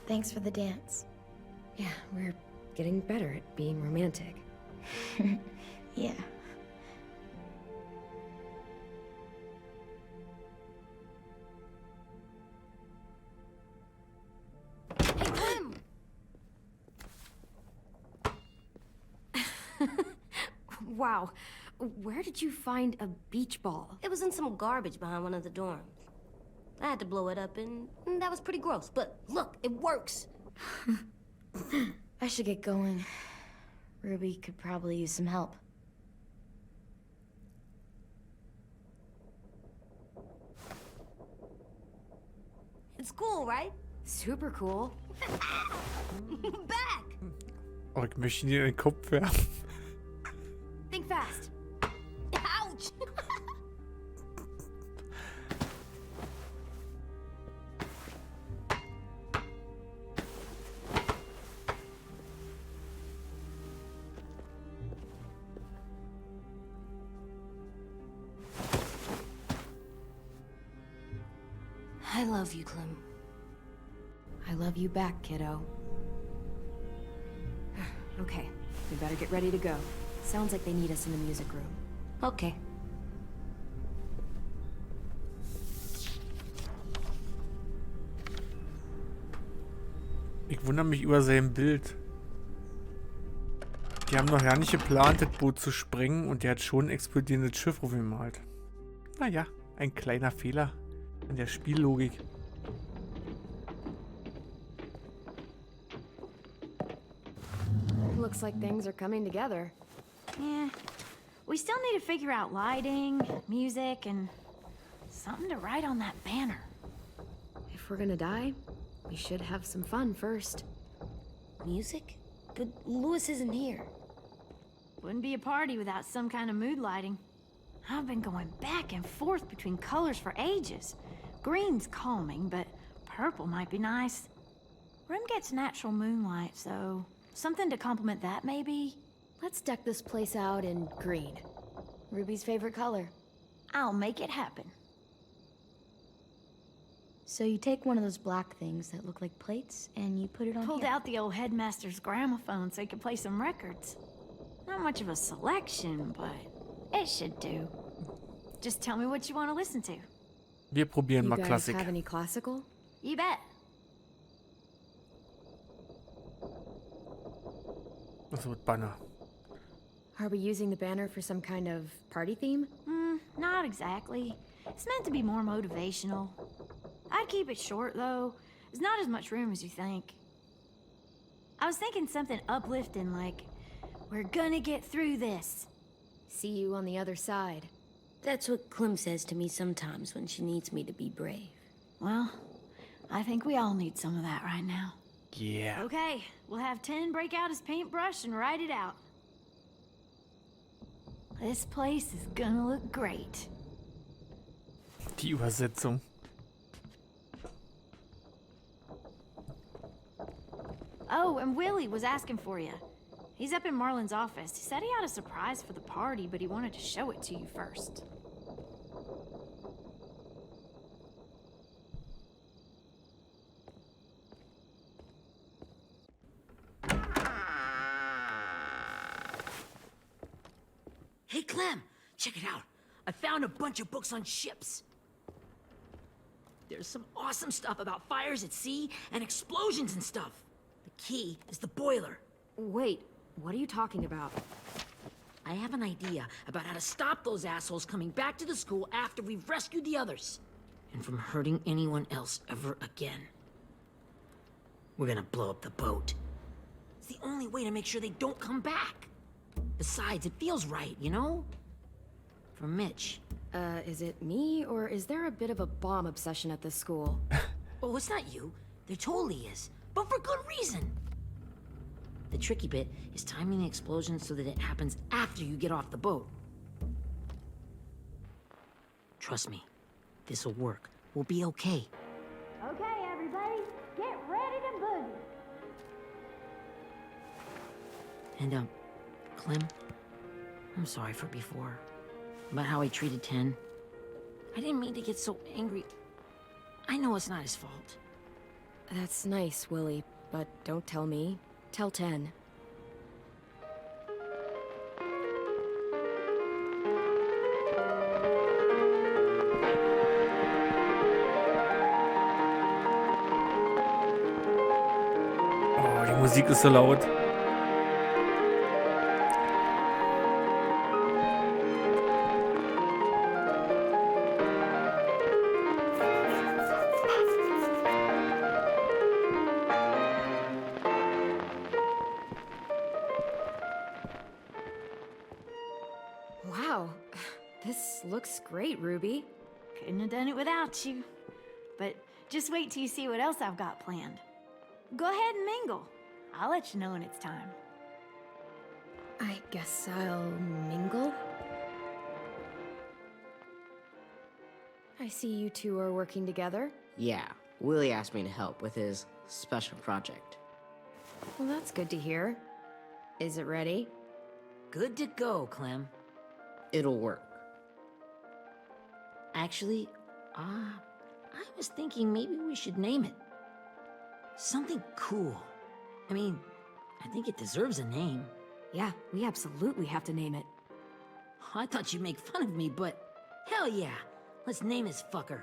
Thanks for the dance. Yeah, we're getting better at being romantic. Yeah. Hey, Clem! Wow. Where did you find a beach ball? It was in some garbage behind one of the dorms. I had to blow it up, and that was pretty gross. But look, it works. I should get going. Ruby could probably use some help. It's cool, right? Super cool. Back! Oh, ich möchte ihn in den Kopf werfen. Think fast. Ouch! I love you, Clem. I love you back, kiddo. Okay, we better get ready to go. Sounds like they need us in the music room. Okay. Ich wundere mich über sein Bild. Die haben noch ja nicht geplant, das Boot zu sprengen und der hat schon ein explodierendes Schiff aufgemalt. Naja, ein kleiner Fehler in der Spiellogik. Looks like things are coming together. Yeah. We still need to figure out lighting, music, and something to write on that banner. If we're gonna die, we should have some fun first. Music? But Lewis isn't here. Wouldn't be a party without some kind of mood lighting. I've been going back and forth between colors for ages. Green's calming, but purple might be nice. Room gets natural moonlight, so something to complement that, maybe? Let's deck this place out in green. Ruby's favorite color. I'll make it happen. So you take one of those black things that look like plates and you put it on Pulled here. out the old headmaster's gramophone so he could play some records. Not much of a selection, but it should do. Just tell me what you want to listen to. Wir probieren You mal guys Klassik. have any classical? You bet. Das wird Banner. Are we using the banner for some kind of party theme? Not exactly. It's meant to be more motivational. I'd keep it short, though. There's not as much room as you think. I was thinking something uplifting, like, we're gonna get through this. See you on the other side. That's what Clem says to me sometimes when she needs me to be brave. Well, I think we all need some of that right now. Yeah. Okay, we'll have 10 break out his paintbrush and write it out. This place is gonna look great. Die Übersetzung. Oh, and Willie was asking for you. He's up in Marlon's office. He said he had a surprise for the party, but he wanted to show it to you first. Hey, Clem, check it out. I found a bunch of books on ships. There's some awesome stuff about fires at sea and explosions and stuff. The key is the boiler. Wait, what are you talking about? I have an idea about how to stop those assholes coming back to the school after we've rescued the others. And from hurting anyone else ever again. We're gonna blow up the boat. It's the only way to make sure they don't come back. Besides, it feels right, you know? For Mitch. Is it me, or is there a bit of a bomb obsession at this school? Oh, it's not you. There totally is. But for good reason. The tricky bit is timing the explosion so that it happens after you get off the boat. Trust me, this'll work. We'll be okay. Okay, everybody, get ready to boogie. And, Clem, I'm sorry for before. About how I treated Ten. I didn't mean to get so angry. I know it's not his fault. That's nice, Willie, but don't tell me. Tell 10. Oh, die Musik ist so laut. Wow, this looks great, Ruby. Couldn't have done it without you. But just wait till you see what else I've got planned. Go ahead and mingle. I'll let you know when it's time. I guess I'll mingle? I see you two are working together. Yeah, Willie asked me to help with his special project. Well, that's good to hear. Is it ready? Good to go, Clem. It'll work. Actually, I was thinking maybe we should name it. Something cool. I mean, I think it deserves a name. Yeah, we absolutely have to name it. I thought you'd make fun of me, but hell yeah. Let's name this fucker.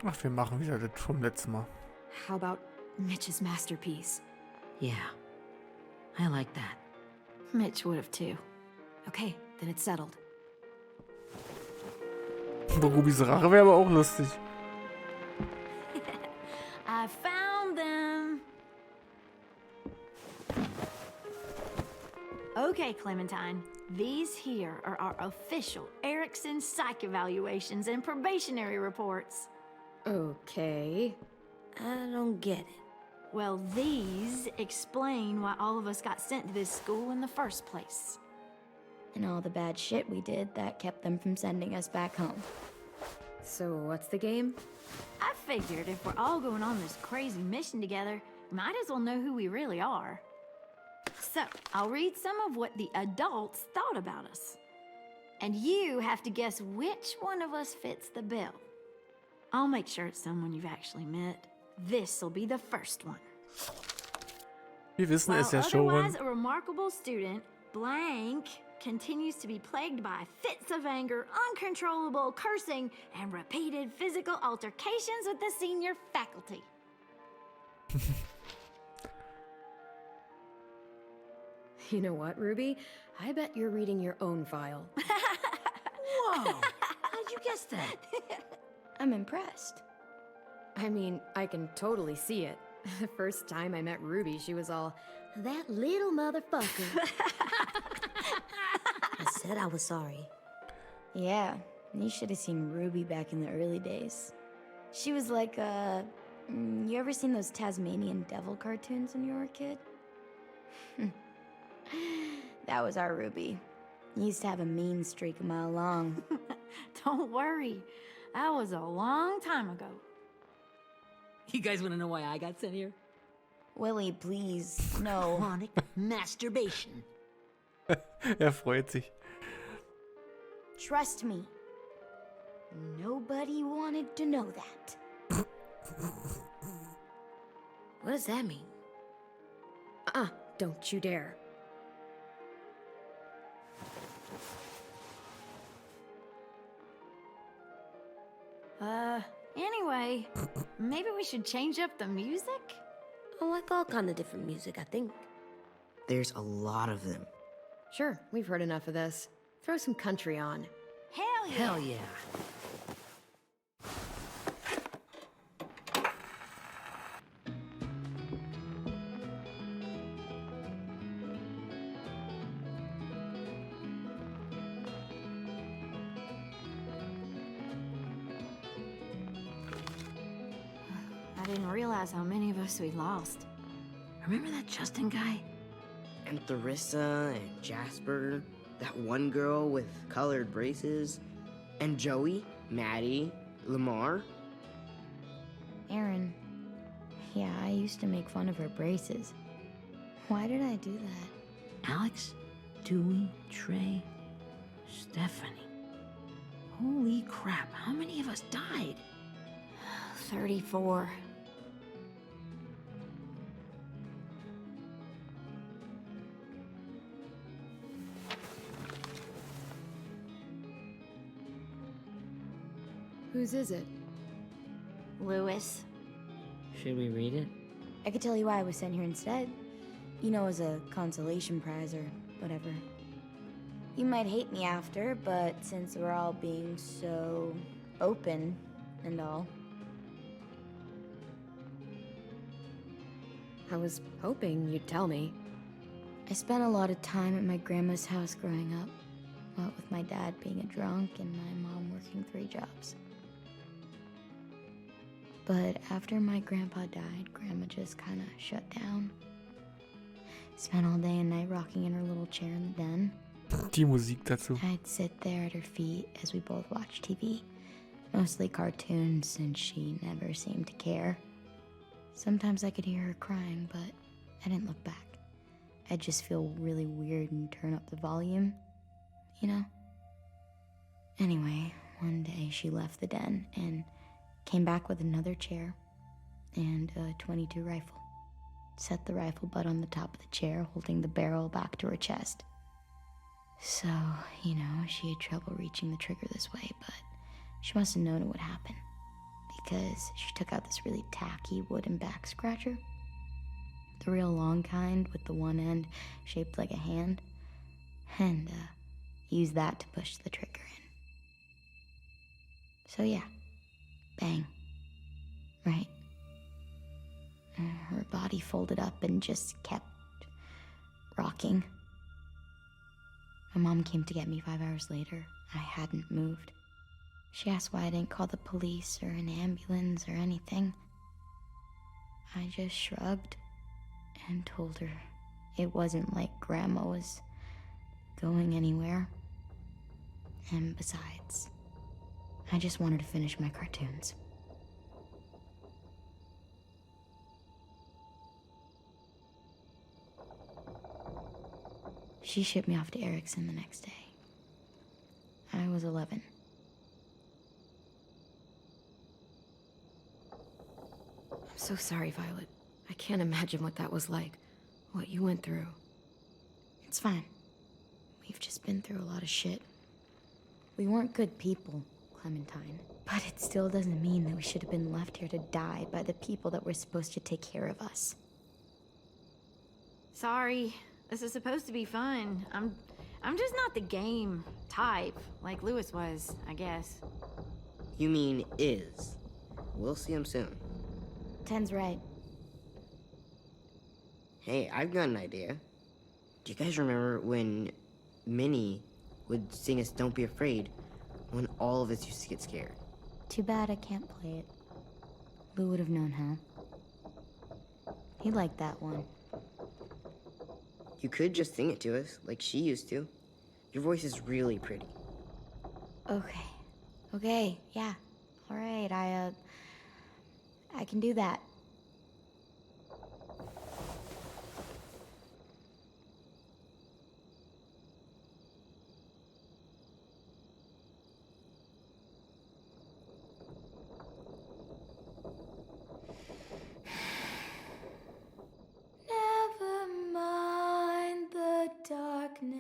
Ach, wir machen wieder das vom letzten Mal. How about Mitch's masterpiece? Yeah, I like that. Mitch would have too. Okay, then it's settled. Rubis Rache wäre aber auch lustig. I found them. Okay, Clementine. These here are our official Erickson psych evaluations and probationary reports. Okay. I don't get it. Well, these explain why all of us got sent to this school in the first place. And all the bad shit we did that kept them from sending us back home. So what's the game? I figured if we're all going on this crazy mission together, we might as well know who we really are. So, I'll read some of what the adults thought about us. And you have to guess which one of us fits the bill. I'll make sure it's someone you've actually met. This'll be the first one. Wir wissen While es ja schon. otherwise a remarkable student, blank continues to be plagued by fits of anger, uncontrollable cursing, and repeated physical altercations with the senior faculty. You know what, Ruby? I bet you're reading your own file. Whoa! How'd you guess that? I'm impressed. I mean, I can totally see it. The first time I met Ruby, she was all, "That little motherfucker." I said I was sorry. Yeah, you should have seen Ruby back in the early days. She was like, you ever seen those Tasmanian devil cartoons when you were a kid? That was our Ruby. He used to have a mean streak a mile long. Don't worry, that was a long time ago. You guys want to know why I got sent here? Willie, please, no. Chronic masturbation. Freut sich. Trust me. Nobody wanted to know that. What does that mean? Don't you dare. Anyway, maybe we should change up the music? I like all kind of different music, I think. There's a lot of them. Sure, we've heard enough of this. Throw some country on. Hell yeah! Hell yeah. I didn't realize how many of us we lost. Remember that Justin guy? And Theresa and Jasper, that one girl with colored braces, and Joey, Maddie, Lamar. Aaron. Yeah, I used to make fun of her braces. Why did I do that? Alex, Dewey, Trey, Stephanie. Holy crap, how many of us died? 34. Whose is it? Lewis. Should we read it? I could tell you why I was sent here instead. You know, as a consolation prize or whatever. You might hate me after, but since we're all being so open and all. I was hoping you'd tell me. I spent a lot of time at my grandma's house growing up. What with my dad being a drunk and my mom working 3 jobs. But after my grandpa died, Grandma just kind of shut down. Spent all day and night rocking in her little chair in the den. Die Musik dazu. I'd sit there at her feet as we both watched TV. Mostly cartoons, since she never seemed to care. Sometimes I could hear her crying, but I didn't look back. I'd just feel really weird and turn up the volume, you know? Anyway, one day she left the den and came back with another chair and a .22 rifle. Set the rifle butt on the top of the chair, holding the barrel back to her chest. So, she had trouble reaching the trigger this way, but she must have known it would happen, because she took out this really tacky wooden back scratcher, the real long kind with the one end shaped like a hand, and used that to push the trigger in. So yeah, bang, right? Her body folded up and just kept rocking. My mom came to get me 5 hours later. I hadn't moved. She asked why I didn't call the police or an ambulance or anything. I just shrugged and told her it wasn't like Grandma was going anywhere. And besides, I just wanted to finish my cartoons. She shipped me off to Erickson the next day. I was 11. I'm so sorry, Violet. I can't imagine what that was like, what you went through. It's fine. We've just been through a lot of shit. We weren't good people, Clementine. But it still doesn't mean that we should have been left here to die by the people that were supposed to take care of us. Sorry. This is supposed to be fun. I'm just not the game type, like Lewis was, I guess. You mean is. We'll see him soon. Ten's right. Hey, I've got an idea. Do you guys remember when Minnie would sing us Don't Be Afraid when all of us used to get scared? Too bad I can't play it. Lou would have known how. He liked that one. You could just sing it to us, like she used to. Your voice is really pretty. Okay, yeah. All right, I can do that. Never mind the darkness.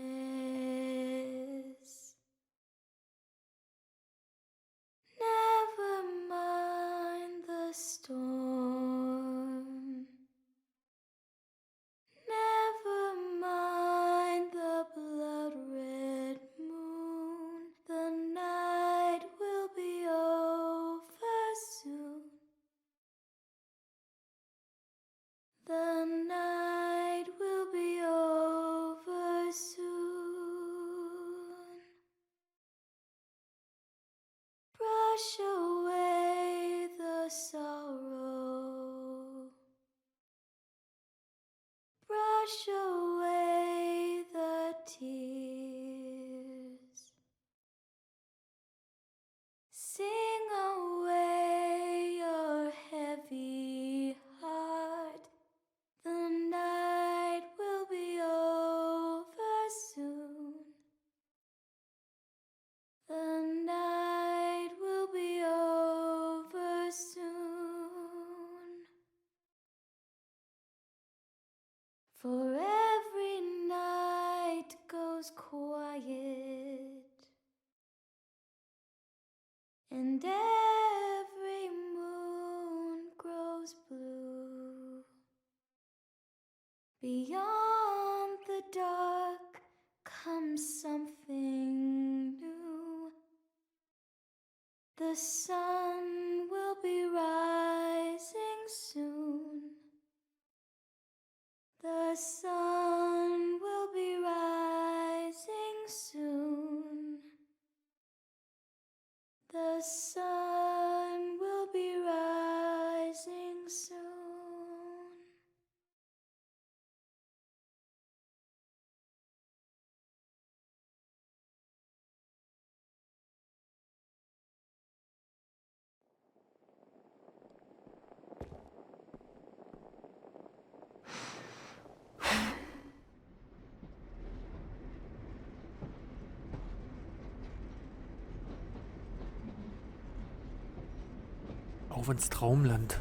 Never mind the storm. Never mind the blood-red moon. The night will be over soon. The night will be over soon. Brush away the sorrow. Brush away the tears. Sing away your heavy heart. The night will be over soon. The night will be over soon. For every night goes quiet, and every moon grows blue. Beyond the dark comes something new. The sun will be rising soon. The sun will be rising soon. The sun will be rising soon. Auf ins Traumland.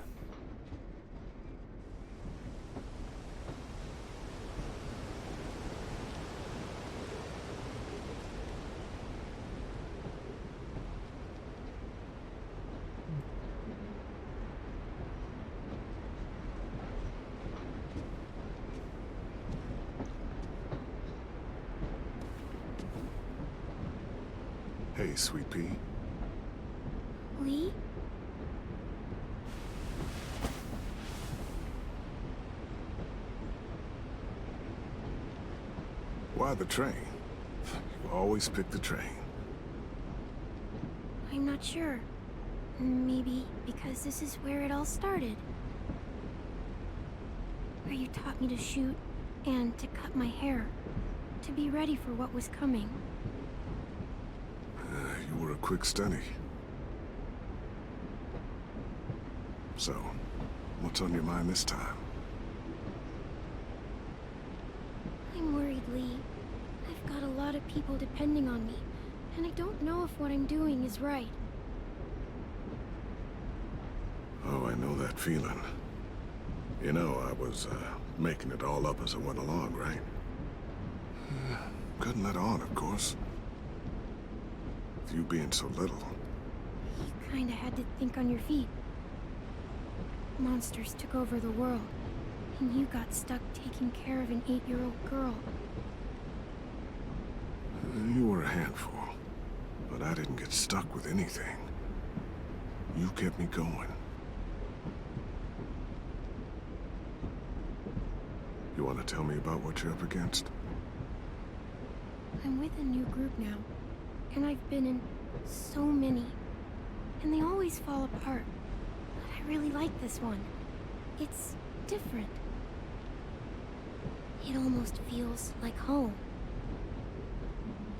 Hey, Sweet Pea. Lee? Why the train? You always pick the train. I'm not sure. Maybe because this is where it all started. Where you taught me to shoot and to cut my hair. To be ready for what was coming. You were a quick study. So, what's on your mind this time? I'm worried, Lee. I've got a lot of people depending on me, and I don't know if what I'm doing is right. Oh, I know that feeling. You know, I was, making it all up as I went along, right? Couldn't let on, of course. With you being so little. You kinda had to think on your feet. Monsters took over the world, and you got stuck taking care of an 8-year-old girl. You were a handful, but I didn't get stuck with anything. You kept me going. You want to tell me about what you're up against? I'm with a new group now, and I've been in so many, and they always fall apart. But I really like this one. It's different. It almost feels like home.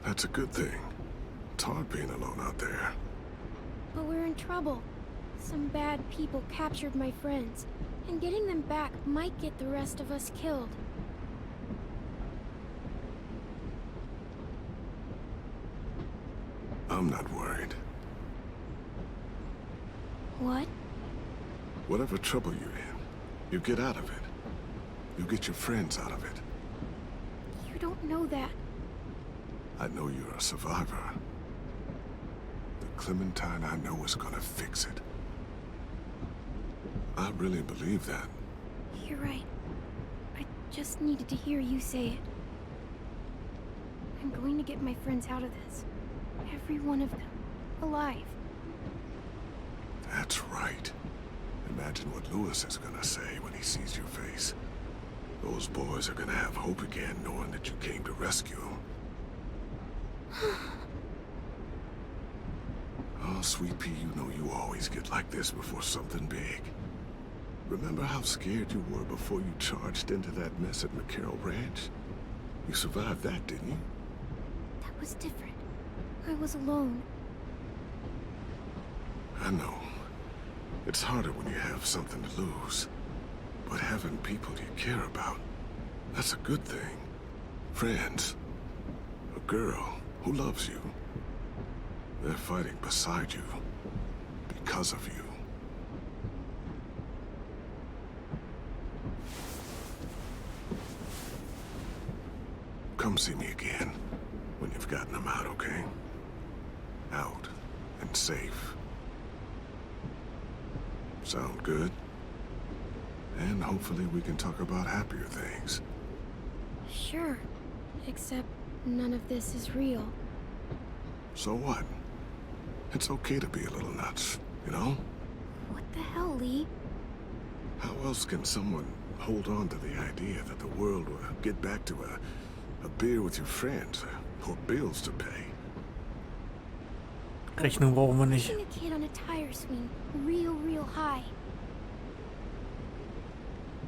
That's a good thing. It's hard being alone out there. But we're in trouble. Some bad people captured my friends, and getting them back might get the rest of us killed. I'm not worried. What? Whatever trouble you're in, you get out of it. You get your friends out of it. You don't know that. I know you're a survivor. The Clementine I know is gonna fix it. I really believe that. You're right. I just needed to hear you say it. I'm going to get my friends out of this. Every one of them. Alive. That's right. Imagine what Lewis is gonna say when he sees your face. Those boys are gonna have hope again knowing that you came to rescue them. Oh, Sweet Pea, you know you always get like this before something big. Remember how scared you were before you charged into that mess at McCarroll Ranch? You survived that, didn't you? That was different. I was alone. I know. It's harder when you have something to lose. But having people you care about, that's a good thing. Friends. A girl who loves you. They're fighting beside you. Because of you. Come see me again when you've gotten them out, okay? Out and safe. Sound good? And hopefully we can talk about happier things. Sure. Except none of this is real. So what? It's okay to be a little nuts, you know? What the hell, Lee? How else can someone hold on to the idea that the world will get back to a beer with your friends or bills to pay? Rechnung brauchen wir nicht. Pushing a kid on a tire swing, real high.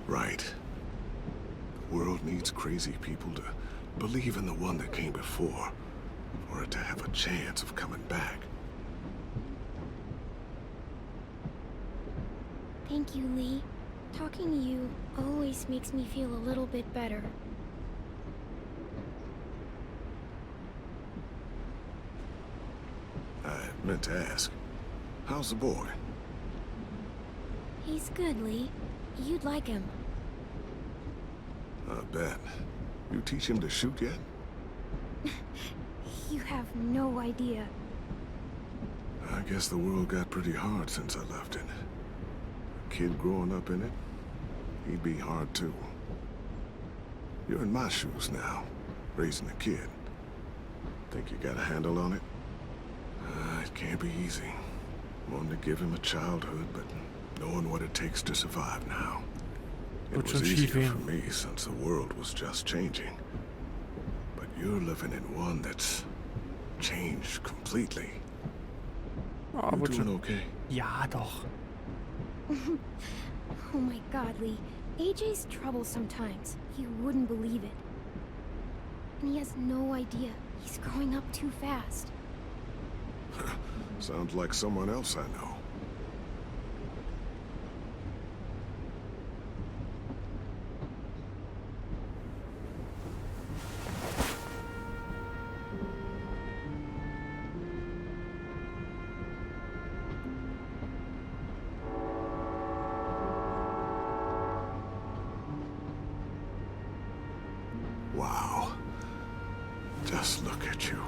Right. The world needs crazy people to believe in the one that came before, for it to have a chance of coming back. Thank you, Lee. Talking to you always makes me feel a little bit better. I meant to ask, how's the boy? He's good, Lee. You'd like him. I bet. You teach him to shoot yet? You have no idea. I guess the world got pretty hard since I left it. A kid growing up in it, he'd be hard too. You're in my shoes now, raising a kid. Think you got a handle on it? It can't be easy. Wanting to give him a childhood, but knowing what it takes to survive now. It was easier for me since the world was just changing. But you're living in one that's changed completely. Oh, you doing okay? Ja, doch. Oh my god, Lee. AJ's trouble sometimes. You wouldn't believe it. And he has no idea. He's growing up too fast. Sounds like someone else I know. Wow. Just look at you.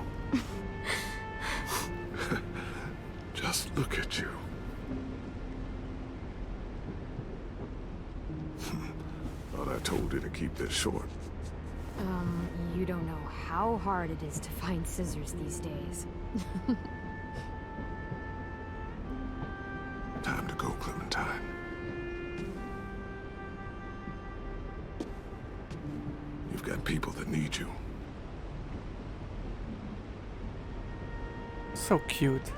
Just look at you. Thought I told you to keep this short. You don't know how hard it is to find scissors these days. Time to go, Clementine. You've got people that need you. So cute.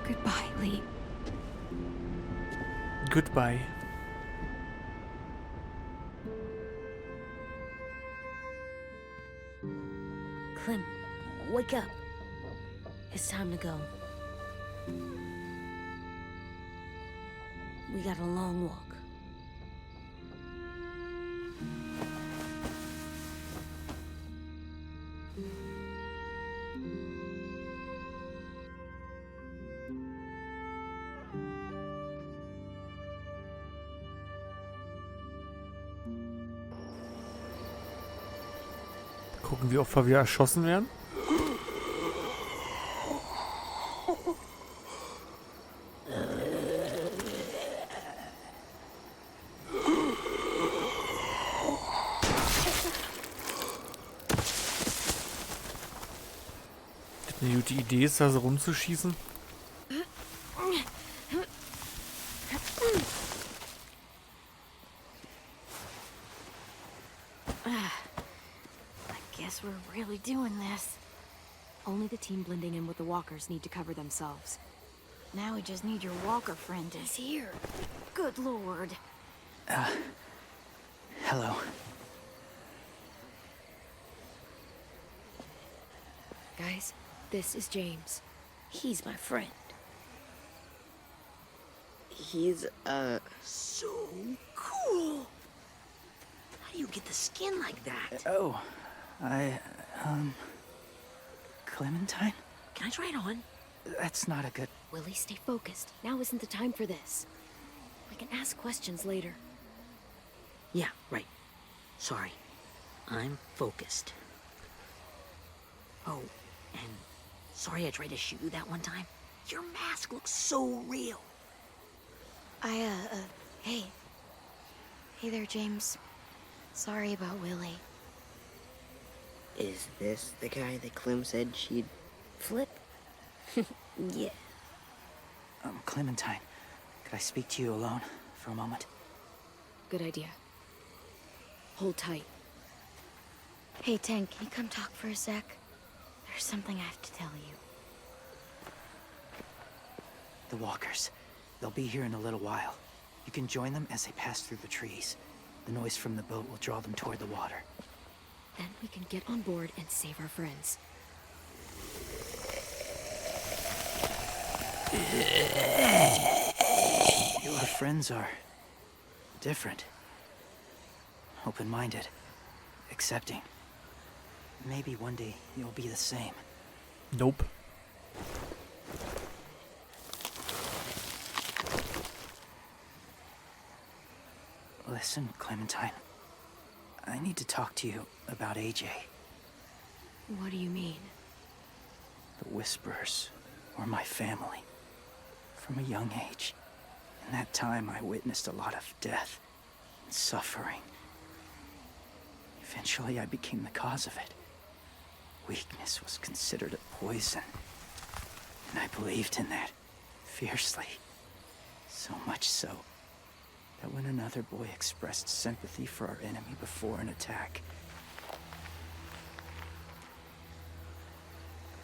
Goodbye, Lee. Goodbye. Clem, wake up. It's time to go. We got a long walk. Gucken, wie oft wir wieder erschossen werden. Eine gute Idee ist, da so rumzuschießen. We're really doing this. Only the team blending in with the walkers need to cover themselves. Now we just need your walker friend. He's here. Good lord. Hello. Guys, this is James. He's my friend. He's, so cool. How do you get the skin like that? Clementine? Can I try it on? That's not a good... Willie, stay focused. Now isn't the time for this. We can ask questions later. Yeah, right. Sorry. I'm focused. Oh, and sorry I tried to shoot you that one time. Your mask looks so real. Hey. Hey there, James. Sorry about Willie. Is this the guy that Clem said she'd flip? Yeah. Clementine, could I speak to you alone for a moment? Good idea. Hold tight. Hey, Tank, can you come talk for a sec? There's something I have to tell you. The walkers. They'll be here in a little while. You can join them as they pass through the trees. The noise from the boat will draw them toward the water. Then we can get on board and save our friends. Your friends are different. Open-minded. Accepting. Maybe one day you'll be the same. Nope. Listen, Clementine. I need to talk to you about AJ. What do you mean? The Whisperers were my family. From a young age. In that time, I witnessed a lot of death and suffering. Eventually, I became the cause of it. Weakness was considered a poison. And I believed in that fiercely. So much so that when another boy expressed sympathy for our enemy before an attack,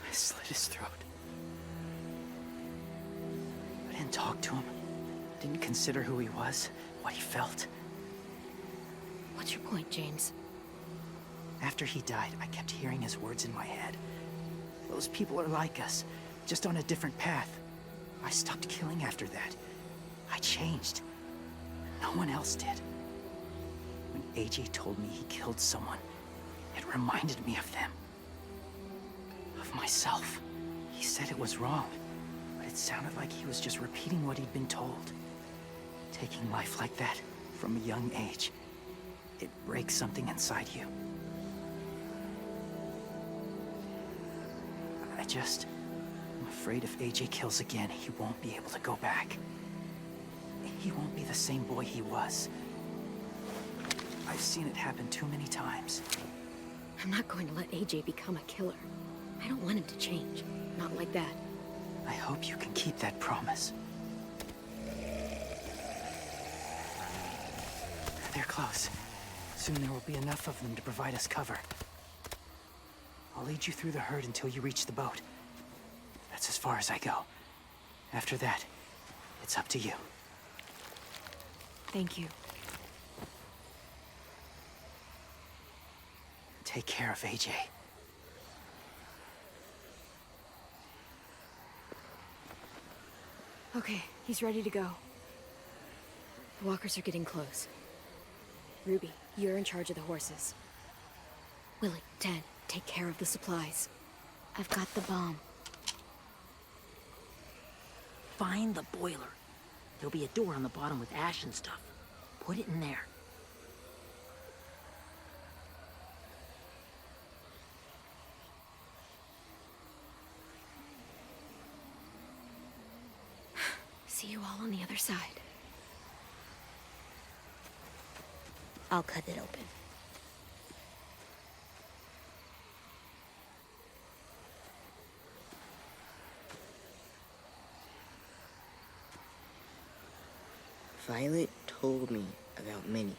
I slit his throat. I didn't talk to him. Didn't consider who he was, what he felt. What's your point, James? After he died, I kept hearing his words in my head. Those people are like us, just on a different path. I stopped killing after that. I changed. No one else did. When AJ told me he killed someone, it reminded me of them. Of myself. He said it was wrong, but it sounded like he was just repeating what he'd been told. Taking life like that, from a young age, it breaks something inside you. I'm afraid if AJ kills again, he won't be able to go back. He won't be the same boy he was. I've seen it happen too many times. I'm not going to let AJ become a killer. I don't want him to change. Not like that. I hope you can keep that promise. They're close. Soon there will be enough of them to provide us cover. I'll lead you through the herd until you reach the boat. That's as far as I go. After that, it's up to you. Thank you. Take care of AJ. Okay, he's ready to go. The walkers are getting close. Ruby, you're in charge of the horses. Willie, Ted, take care of the supplies. I've got the bomb. Find the boiler. There'll be a door on the bottom with ash and stuff. Put it in there. See you all on the other side. I'll cut it open. Violet told me about Minnie.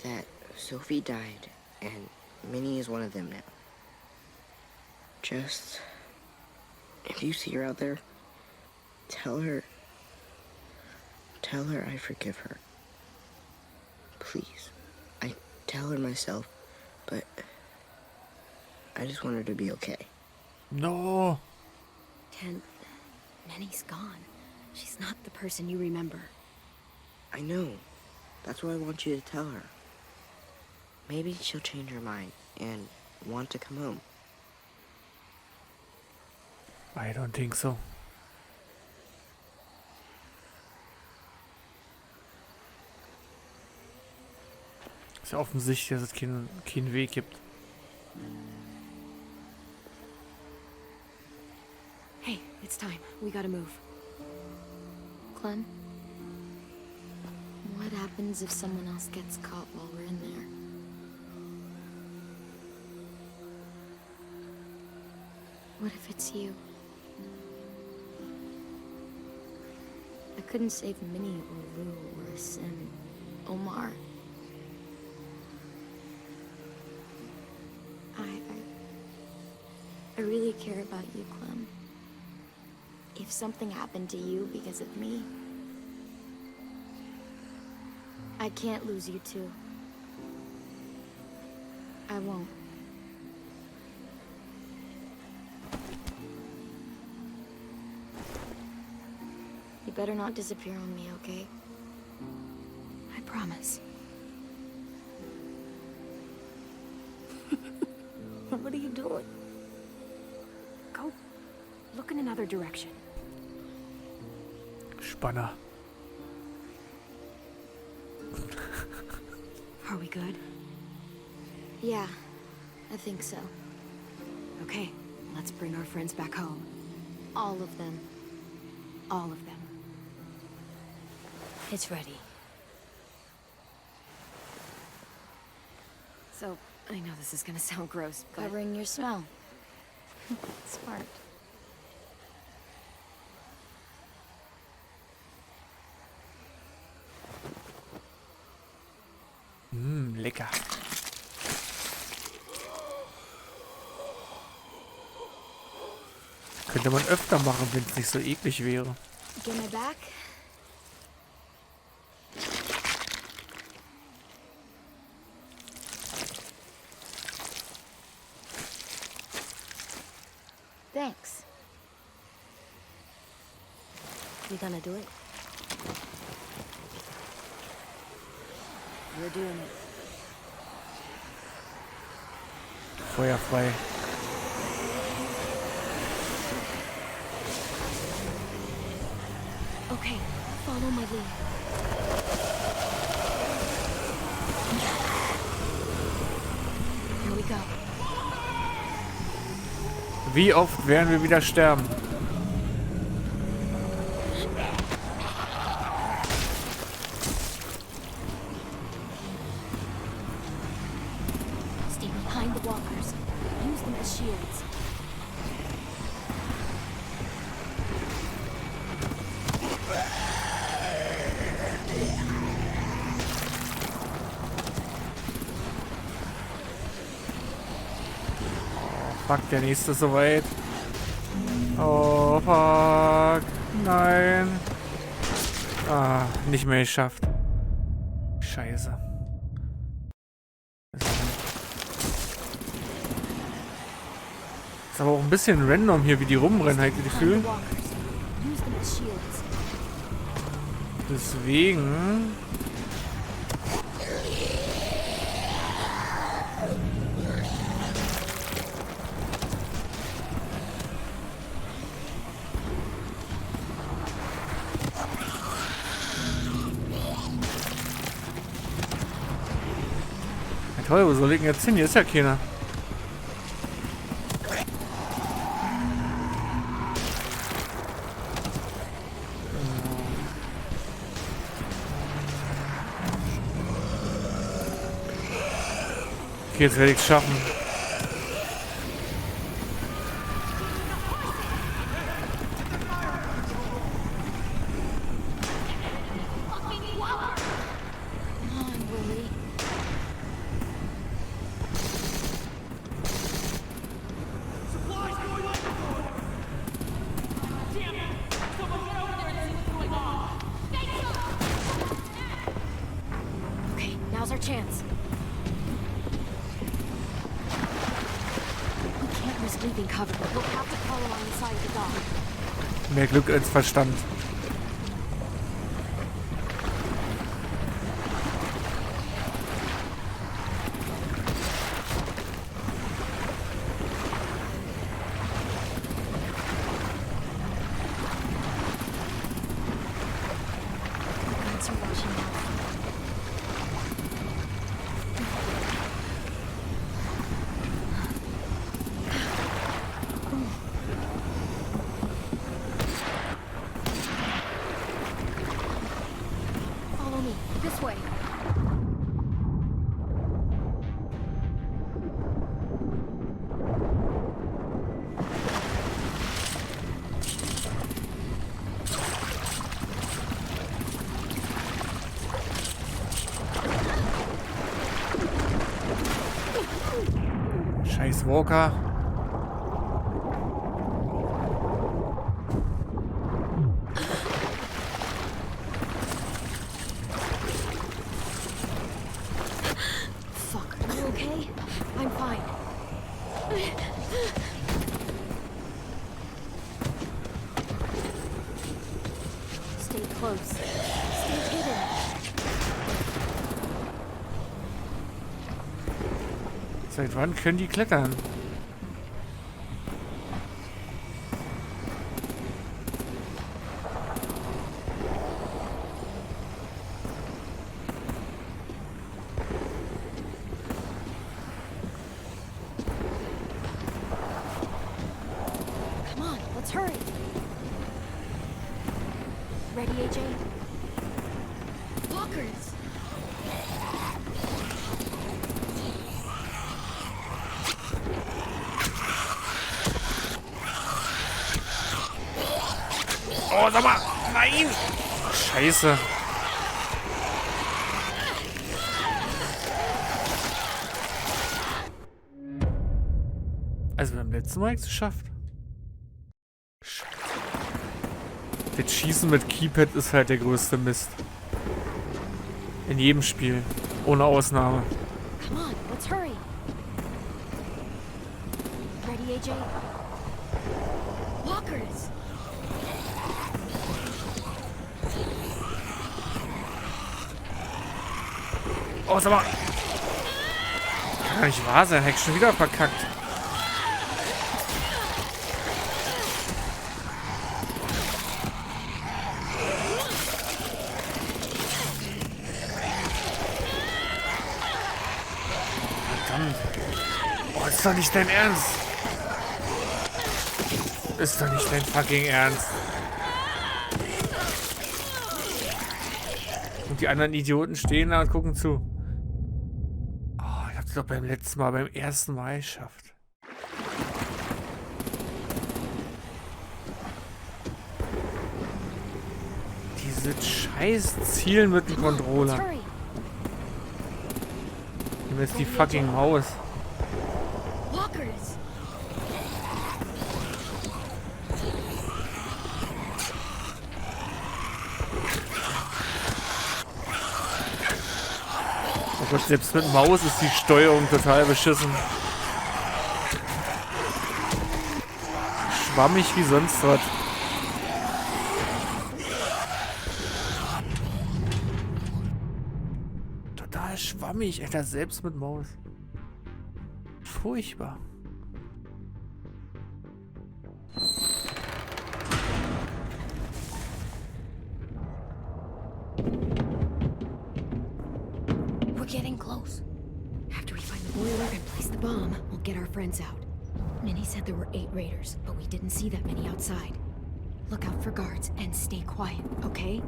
That Sophie died, and Minnie is one of them now. Just, if you see her out there, tell her I forgive her. Please. I tell her myself, but I just want her to be okay. No. Ken, Minnie's gone. She's not the person you remember. I know. That's what I want you to tell her. Maybe she'll change her mind and want to come home. I don't think so. Ist ja offensichtlich, dass es keinen Weg gibt. Hey, it's time. We gotta move. Clem? What happens if someone else gets caught while we're in there? What if it's you? I couldn't save Minnie or Lou or Sim. Omar. I really care about you, Clem. If something happened to you because of me, I can't lose you too. I won't. You better not disappear on me, okay? I promise. What are you doing? Go look in another direction. Spanner. Are we good? Yeah, I think so. Okay, let's bring our friends back home. All of them. All of them. It's ready. So, I know this is gonna sound gross, but... Covering your smell. Smart. Lecker. Könnte man öfter machen, wenn es nicht so eklig wäre. Get my back? Thanks. You gonna do it? We're doing it. Feuer frei. Okay, follow my lead. Here we go. Wie oft werden wir wieder sterben? Stay behind the walkers. Use them as shields. Fuck, der nächste ist soweit. Oh, fuck. Nein. Ah, nicht mehr geschafft. Scheiße. Ist aber auch ein bisschen random hier, wie die rumrennen, halt die Gefühl. Deswegen... Ja, toll, wo soll ich denn jetzt hin? Hier ist ja keiner. Okay, jetzt werde ich es schaffen. Okay, now's our chance. We can't risk leaving cover. We'll have to crawl along the side of the dock. Mehr Glück als Verstand. Lights are watching out. Follow me. This way. Scheiß Walker. Fuck. Are you okay? I'm fine. Stay close. Stay hidden. Seit wann können die klettern? let's hurry. Ready, AJ? Walkers! Oh, sag mal! Nein! Scheiße. Also beim letzten Mal es geschafft. Scheiße. Das Schießen mit Keypad ist halt der größte Mist. In jedem Spiel. Ohne Ausnahme. Come on, let's hurry. Ready, AJ? Walkers! Oh, sag mal. Kann doch nicht wahr sein. Hätte ich schon wieder verkackt. Verdammt. Oh, ist doch nicht dein Ernst. Ist doch nicht dein fucking Ernst. Und die anderen Idioten stehen da und gucken zu. Oh, ich hab's doch beim letzten Mal, beim ersten Mal geschafft. Dieses scheiß Zielen mit dem Controller. Nimm jetzt die fucking Maus. Walkers! Oh Gott, selbst mit Maus ist die Steuerung total beschissen. Schwammig wie sonst was. Total schwammig, Alter, selbst mit Maus. Furchtbar. We're getting close. After we find the boiler and place the bomb, we'll get our friends out. Minnie said there were 8 raiders, but we didn't see that many outside. Look out for guards and stay quiet, okay?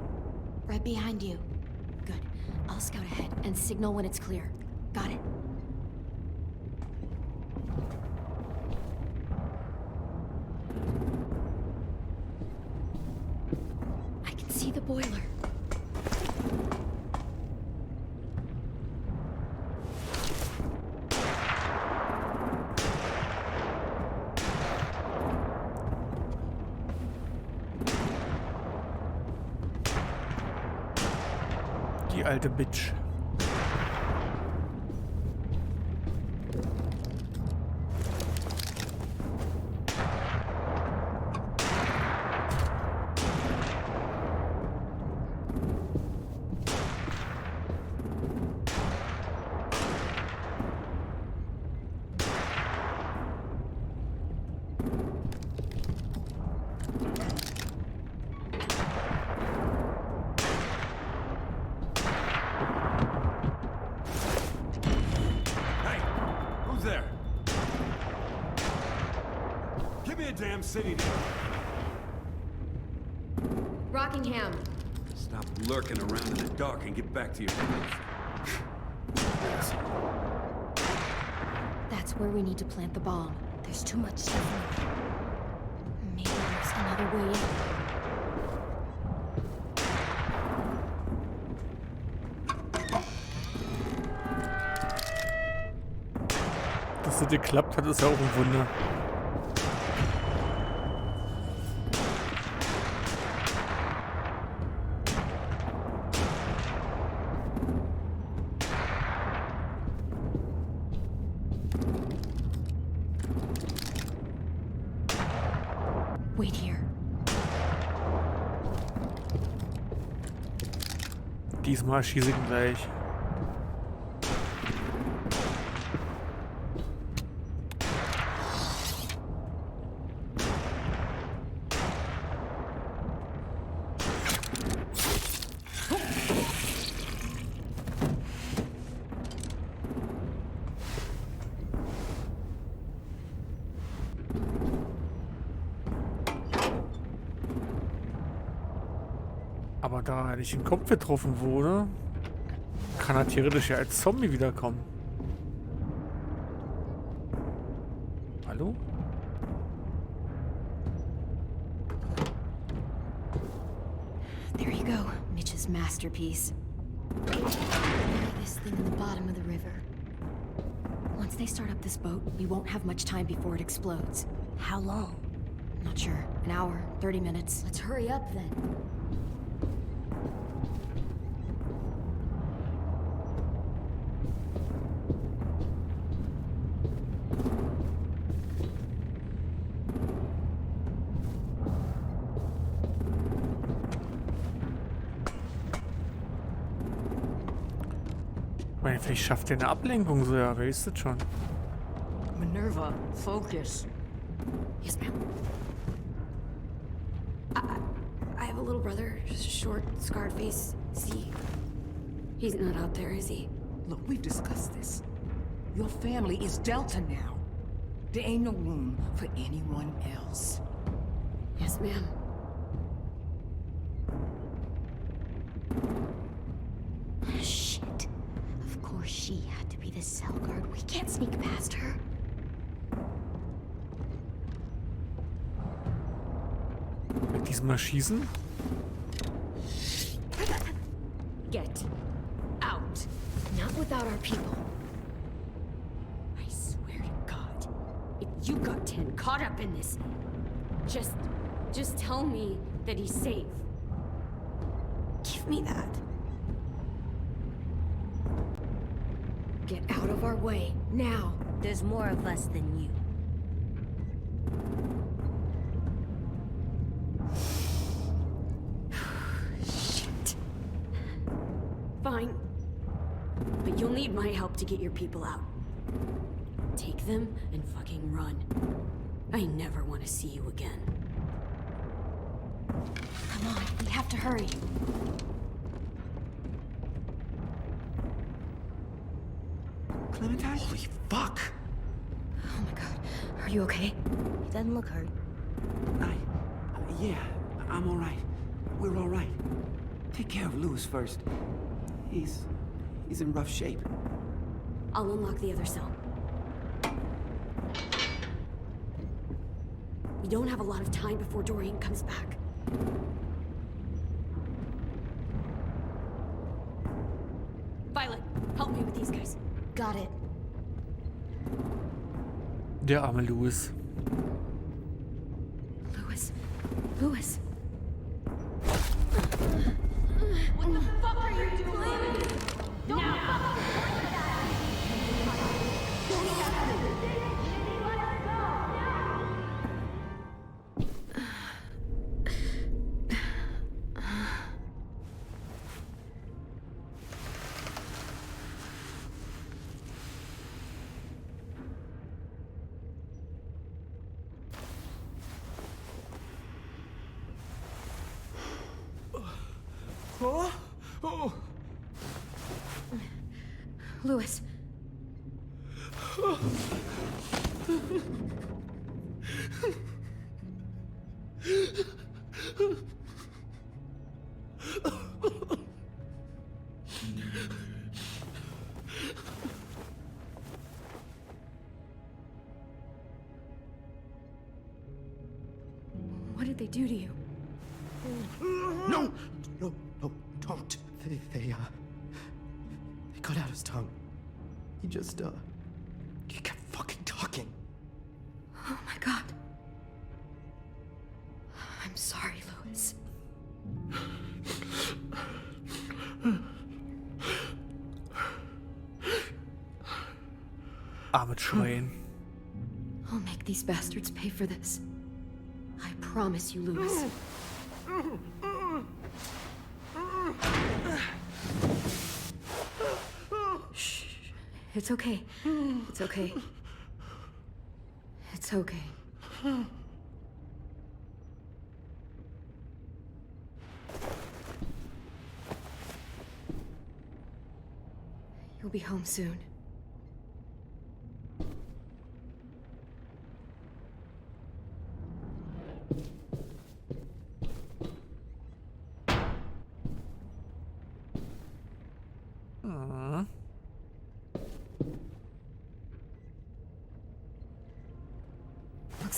Right behind you. Good. I'll scout ahead and signal when it's clear. Got it? I can see the boiler. Die alte Bitch. There. Give me a damn city name. Rockingham. Stop lurking around in the dark and get back to your business. That's where we need to plant the bomb. There's too much stuff in there. Maybe there's another way in. Dass das geklappt hat, ist ja auch ein Wunder. Wait here. Diesmal schieße ich ihn gleich. Aber da er nicht in den Kopf getroffen wurde, kann er theoretisch ja als Zombie wiederkommen. Hallo? There you go, Mitch's masterpiece. This thing in the bottom of the river. Once they start up this boat, we won't have much time before it explodes. How long? Not sure. An hour, 30 minutes. Let's hurry up then. Ich meine, vielleicht schafft er eine Ablenkung so, ja, wer ist das schon? Minerva, focus. Yes, ma'am. I have a little brother, short, scarred face. See? He's not out there, is he? Look, we've discussed this. Your family is Delta now. There ain't no room for anyone else. Yes, ma'am. Shit. Of course she had to be the cell guard. We can't sneak past her. Mit diesem Mal schießen? Get out. Not without our people. I swear to God, if you got 10 caught up in this, just tell me that he's safe. Give me that. Get out of our way, now. There's more of us than you. Shit. Fine. But you'll need my help to get your people out. Take them and fucking run. I never want to see you again. Come on, we have to hurry. Clementine? Holy fuck! Oh my God. Are you okay? He doesn't look hurt. Yeah, I'm all right. We're all right. Take care of Louis first. He's in rough shape. I'll unlock the other cell. We don't have a lot of time before Dorian comes back. Violet, help me with these guys. Got it. Der arme Louis. Louis. What the fuck are you doing? Don't fucking Louis. What did they do to you? No, don't. They cut out his tongue. He just, he kept fucking talking. Oh my God. I'm sorry, Louis. Arme Schwein. I'll make these bastards pay for this. I promise you, Louis. Shh. It's okay. It's okay. It's okay. You'll be home soon.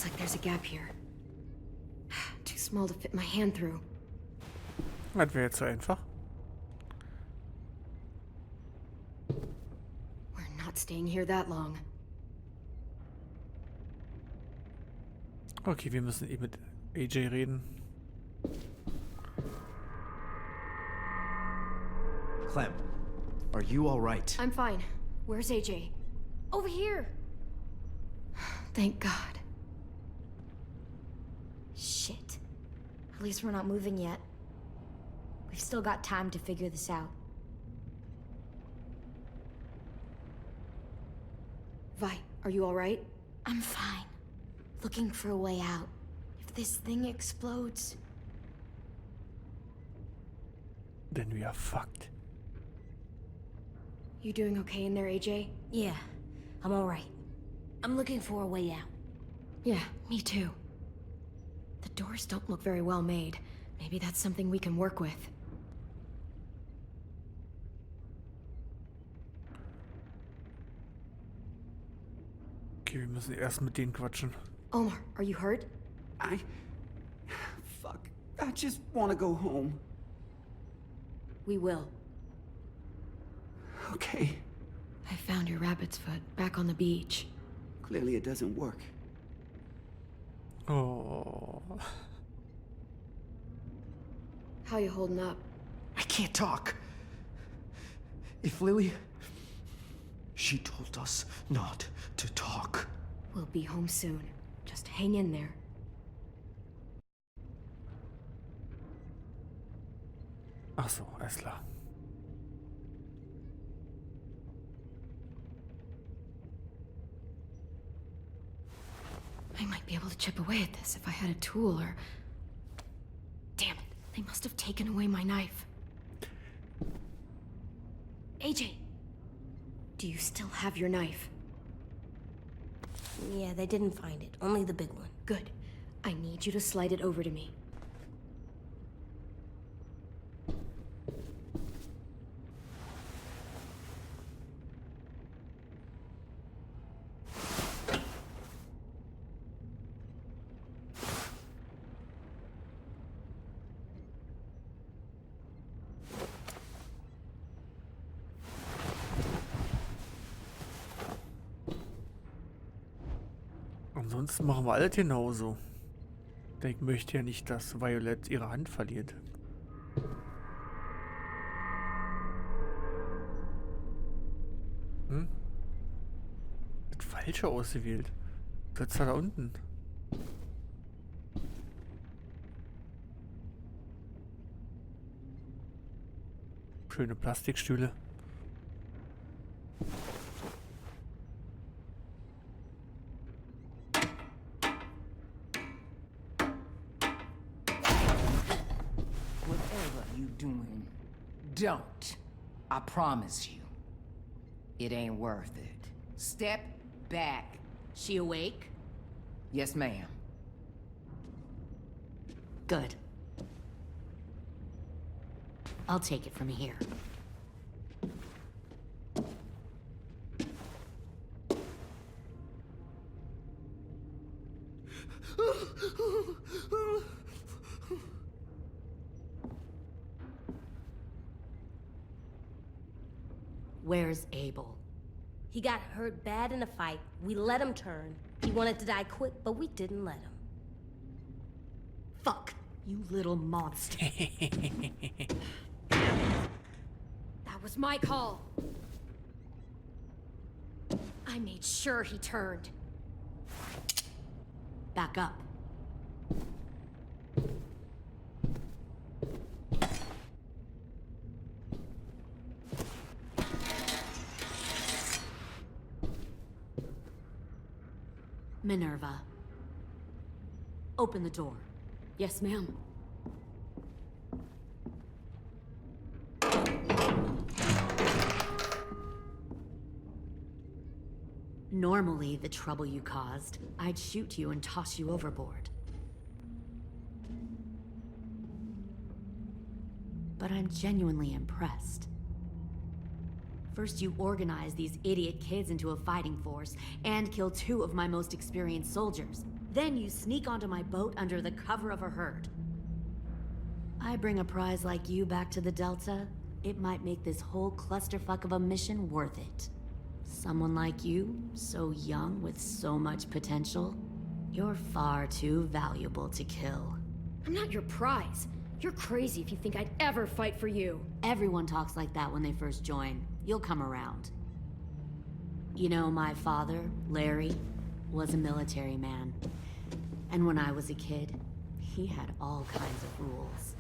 like there's a gap here. Too small to fit my hand through. Das wäre jetzt so einfach. We're not staying here that long. Okay, wir müssen eben mit AJ reden. Clem, are you all right? I'm fine. Where's AJ? Over here! Thank God. Shit. At least we're not moving yet. We've still got time to figure this out. Vi, are you alright? I'm fine. Looking for a way out. If this thing explodes... Then we are fucked. You doing okay in there, AJ? Yeah, I'm alright. I'm looking for a way out. Yeah, me too. The doors don't look very well made. Maybe that's something we can work with. Okay, wir müssen erst mit denen quatschen. Omar, are you hurt? Fuck. I just want to go home. We will. Okay. I found your rabbit's foot back on the beach. Clearly it doesn't work. Oh. How you holding up? I can't talk. If Lily... She told us not to talk. We'll be home soon. Just hang in there. Ach so, alles klar. I might be able to chip away at this if I had a tool or... Damn it, they must have taken away my knife. AJ, do you still have your knife? Yeah, they didn't find it. Only the big one. Good. I need you to slide it over to me. Ansonsten machen wir alles genauso. Denn ich möchte ja nicht, dass Violet ihre Hand verliert. Hm? Das Falsche ausgewählt. Sitzt da unten. Schöne Plastikstühle. Doing. Don't. I promise you. It ain't worth it. Step back. She awake? Yes, ma'am. Good. I'll take it from here. Where's Abel? He got hurt bad in a fight. We let him turn. He wanted to die quick, but we didn't let him. Fuck, you little monster. That was my call. I made sure he turned. Back up. Minerva. Open the door. Yes, ma'am. Normally, the trouble you caused, I'd shoot you and toss you overboard. But I'm genuinely impressed. First, you organized these idiot kids into a fighting force and killed 2 of my most experienced soldiers. Then you sneak onto my boat under the cover of a herd. I bring a prize like you back to the Delta, it might make this whole clusterfuck of a mission worth it. Someone like you, so young with so much potential, you're far too valuable to kill. I'm not your prize. You're crazy if you think I'd ever fight for you. Everyone talks like that when they first join. You'll come around. You know, my father, Larry, was a military man. And when I was a kid, he had all kinds of rules.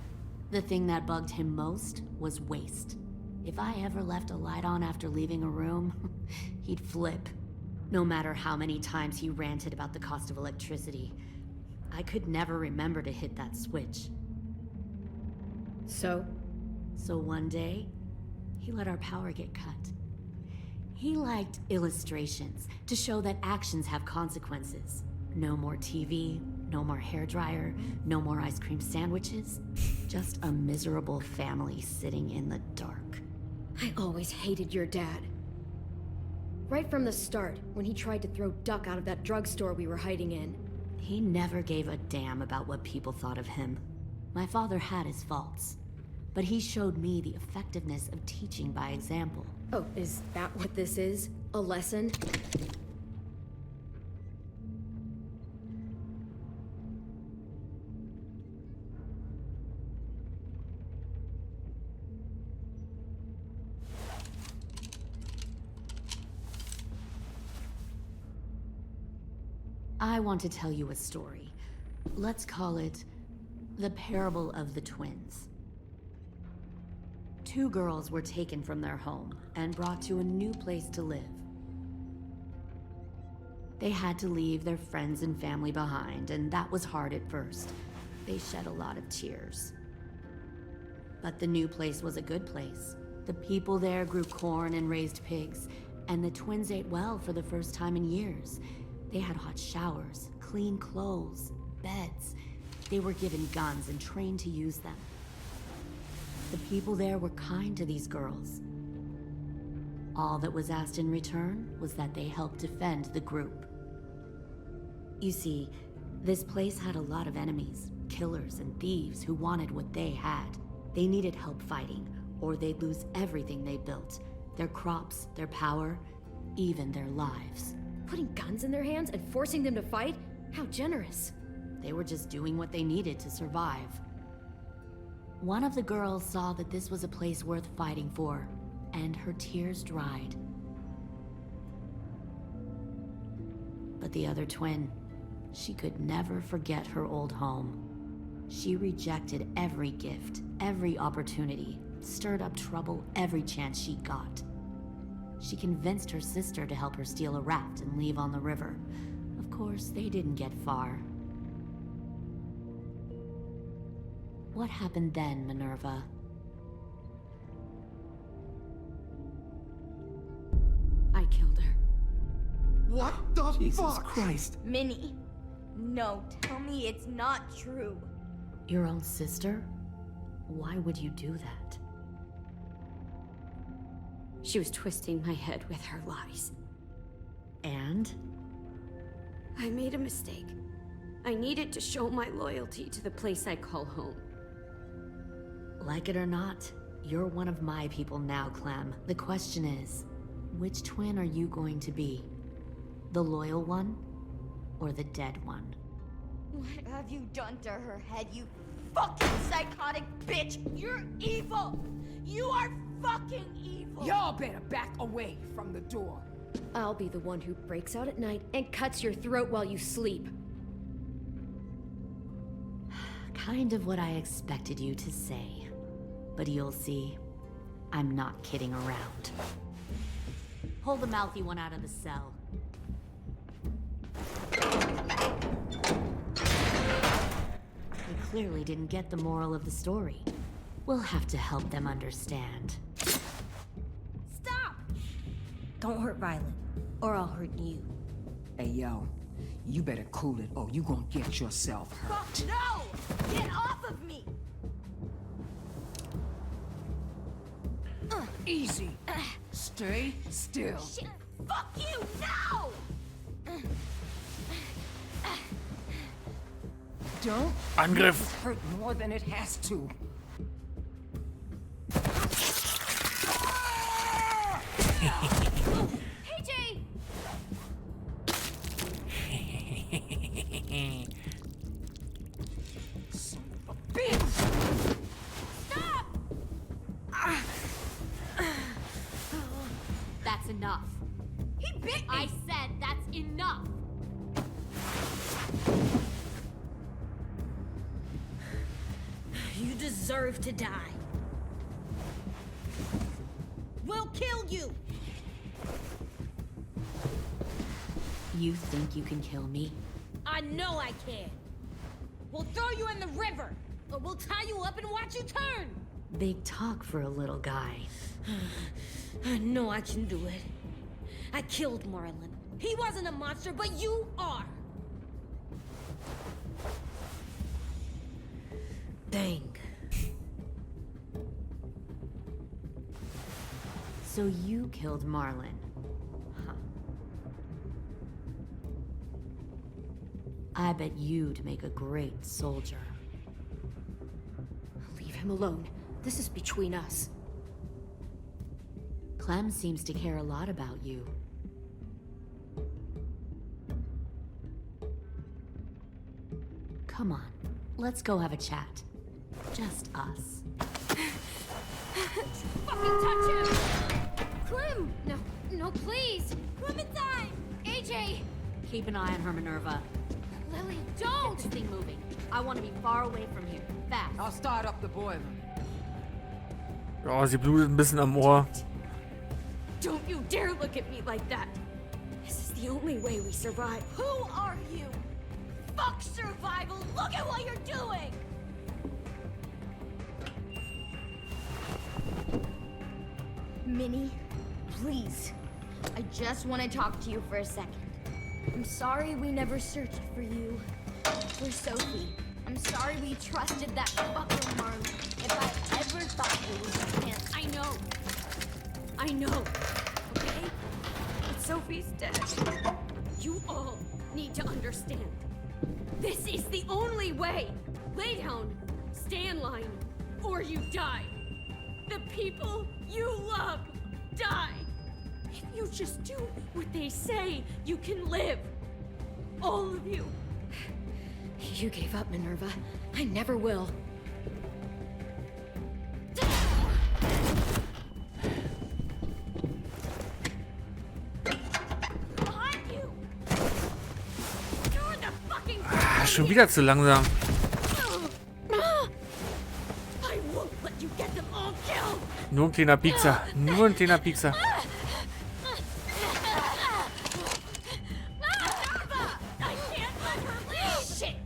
The thing that bugged him most was waste. If I ever left a light on after leaving a room, he'd flip. No matter how many times he ranted about the cost of electricity, I could never remember to hit that switch. So one day, he let our power get cut. He liked illustrations to show that actions have consequences. No more TV, no more hairdryer, no more ice cream sandwiches. Just a miserable family sitting in the dark. I always hated your dad. Right from the start, when he tried to throw Duck out of that drugstore we were hiding in. He never gave a damn about what people thought of him. My father had his faults, but he showed me the effectiveness of teaching by example. Oh, is that what this is? A lesson? I want to tell you a story. Let's call it the Parable of the Twins. Two girls were taken from their home and brought to a new place to live. They had to leave their friends and family behind, and that was hard at first. They shed a lot of tears. But the new place was a good place. The people there grew corn and raised pigs, and the twins ate well for the first time in years. They had hot showers, clean clothes, beds. They were given guns and trained to use them. The people there were kind to these girls. All that was asked in return was that they help defend the group. You see, this place had a lot of enemies, killers and thieves who wanted what they had. They needed help fighting, or they'd lose everything they built. Their crops, their power, even their lives. Putting guns in their hands and forcing them to fight? How generous. They were just doing what they needed to survive. One of the girls saw that this was a place worth fighting for, and her tears dried. But the other twin, she could never forget her old home. She rejected every gift, every opportunity, stirred up trouble every chance she got. She convinced her sister to help her steal a raft and leave on the river. Of course, they didn't get far. What happened then, Minerva? I killed her. What the Jesus Christ? Minnie, no, tell me it's not true. Your own sister? Why would you do that? She was twisting my head with her lies. And? I made a mistake. I needed to show my loyalty to the place I call home. Like it or not, you're one of my people now, Clem. The question is, which twin are you going to be? The loyal one, or the dead one? What have you done to her head, you fucking psychotic bitch? You're evil! You are fucking evil! Y'all better back away from the door. I'll be the one who breaks out at night and cuts your throat while you sleep. Kind of what I expected you to say. But you'll see, I'm not kidding around. Pull the mouthy one out of the cell. They clearly didn't get the moral of the story. We'll have to help them understand. Stop! Don't hurt Violet, or I'll hurt you. Hey, yo, you better cool it or you gonna get yourself hurt. Fuck no! Get off of me! Easy. Stay still. Shit! Fuck you! No! Don't Angriff. make this hurt more than it has to. AJ! Son of a bitch! Stop! That's enough. He bit me! I said that's enough. You deserve to die. We'll kill you! You think you can kill me? I know I can. We'll throw you in the river, or we'll tie you up and watch you turn. Big talk for a little guy. I know I can do it. I killed Marlon. He wasn't a monster, but you are. Bang. So you killed Marlon. Huh. I bet you'd make a great soldier. Leave him alone. This is between us. Clem seems to care a lot about you. Come on, let's go have a chat. Just us. Fucking touch him! Clem! No, please! Clementine! AJ! Keep an eye on her, Minerva. Lily, don't! Get this thing moving. I want to be far away from here. Fast. I'll start up the boiler. Ja, sie blutet ein bisschen am Ohr. Don't you dare look at me like that. This is the only way we survive. Who are you? Fuck survival! Look at what you're doing! Minnie, please. I just want to talk to you for a second. I'm sorry we never searched for you. For Sophie. I'm sorry we trusted that fucker Marlon. If I ever thought it was a chance. I know. Okay? But Sophie's dead. You all need to understand. This is the only way. Lay down, stay in line, or you die. The people you love die. If you just do what they say, you can live. All of you. You gave up, Minerva. I never will. Behind you! You're the fucking Schon wieder zu langsam. I won't let you get them all killed! Nur ein kleiner Piekser. Nur ein kleiner Piekser. I can't let her leave! Shit!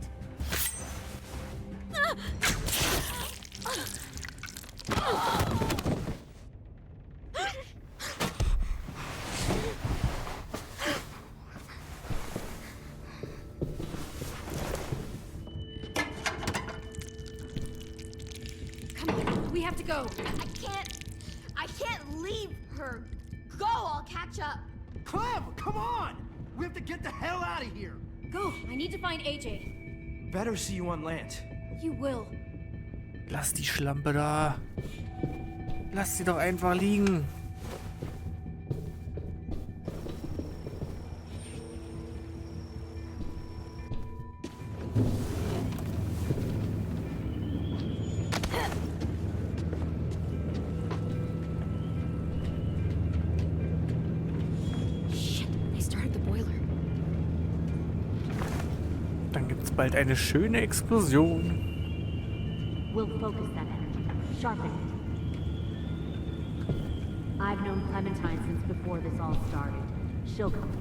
Come on, we have to go. I can't leave her. Go, I'll catch up. Clem, come on! We have to get the hell out of here. Go, I need to find AJ. Better see you on land. You will. Lass die Schlampe da. Lass sie doch einfach liegen. Shit, they started the boiler. Dann gibt's bald eine schöne Explosion. We'll focus that energy. Sharpen it. I've known Clementine since before this all started. She'll come around.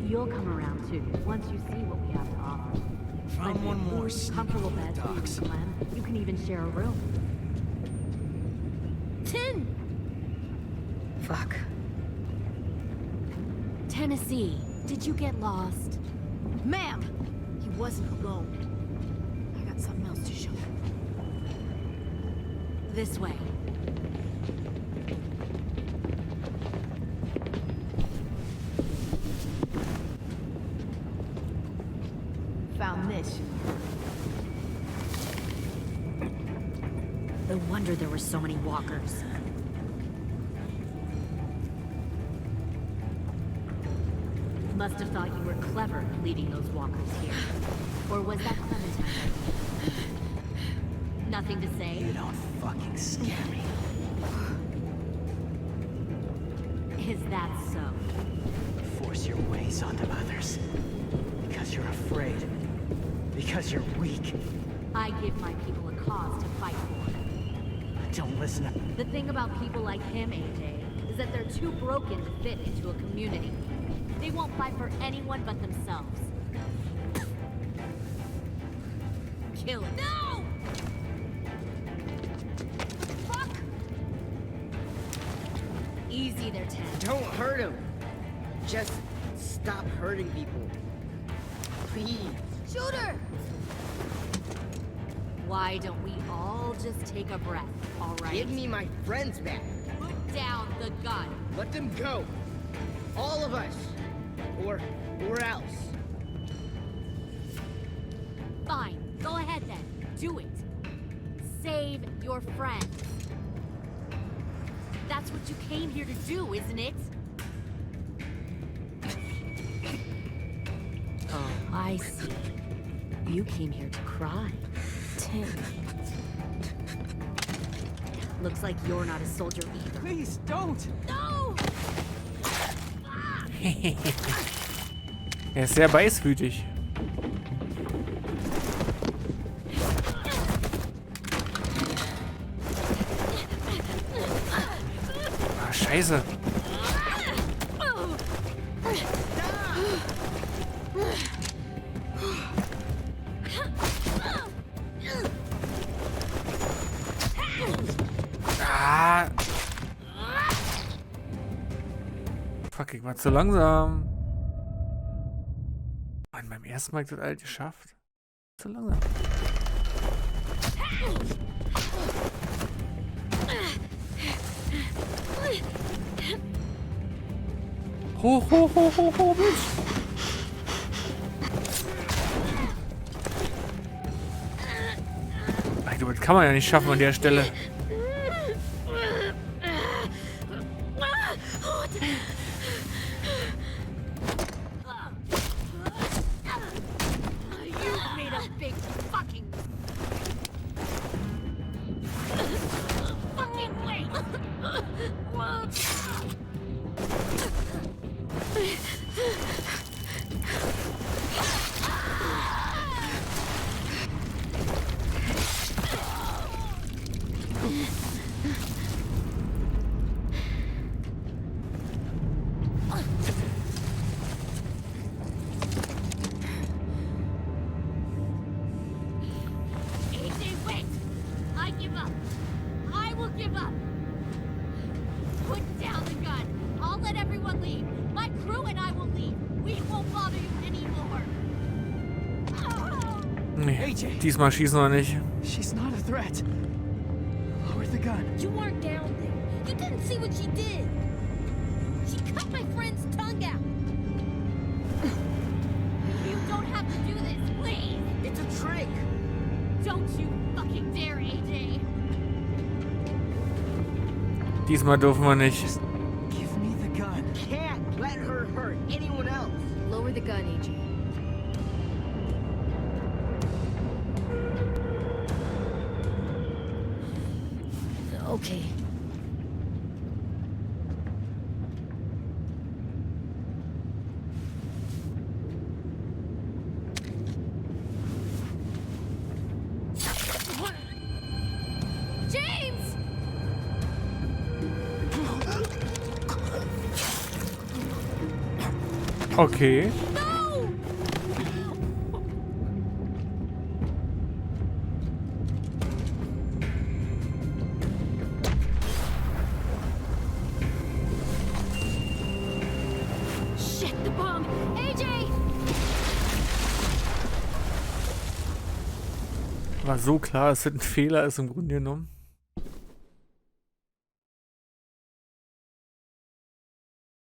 You'll come around too, once you see what we have to offer. Found one more Comfortable beds for you and Clem. You can even share a room. 10! Fuck. Tennessee, did you get lost? Ma'am! He wasn't alone. I got something else to show you. This way. bitch. No wonder there were so many walkers. Must have thought you were clever leading those walkers here. Or was that Clementine's idea? Nothing to say? You don't fucking scare me. Is that so? Force your ways onto others. Because you're afraid. Because you're weak. I give my people a cause to fight for. Don't listen to... The thing about people like him, AJ, is that they're too broken to fit into a community. They won't fight for anyone but themselves. Kill it. No! Fuck! Easy there, Ted. Don't hurt him. Just stop hurting people. Please. Shoot her! Why don't we all just take a breath, all right? Give me my friends back. Put down the gun. Let them go. All of us. Or else. Fine. Go ahead then. Do it. Save your friends. That's what you came here to do, isn't it? Oh, I see. You came here to cry. Tim. Looks like you're not a soldier either. Please, don't! No! Er ist sehr beißwütig. Ah, Scheiße. Ah. Fuck, ich war zu langsam. Mann, beim ersten Mal das alt geschafft. Zu langsam. Hoch, hoch, hoch, hoch, hoch, Mensch. Ey, du, das kann man ja nicht schaffen an der Stelle. Nee, diesmal schießen wir nicht. She's not a threat. Lower the gun. You weren't down there. You didn't see what she did. She cut my friend's tongue out. You don't have to do this, please. It's a trick. Don't you fucking dare, AJ. Diesmal dürfen wir nicht. Just give me the gun. Can't let her hurt anyone else. Lower the gun, AJ. Okay. James! Okay. Shit, the bomb! AJ! War so klar, dass das ein Fehler ist im Grunde genommen.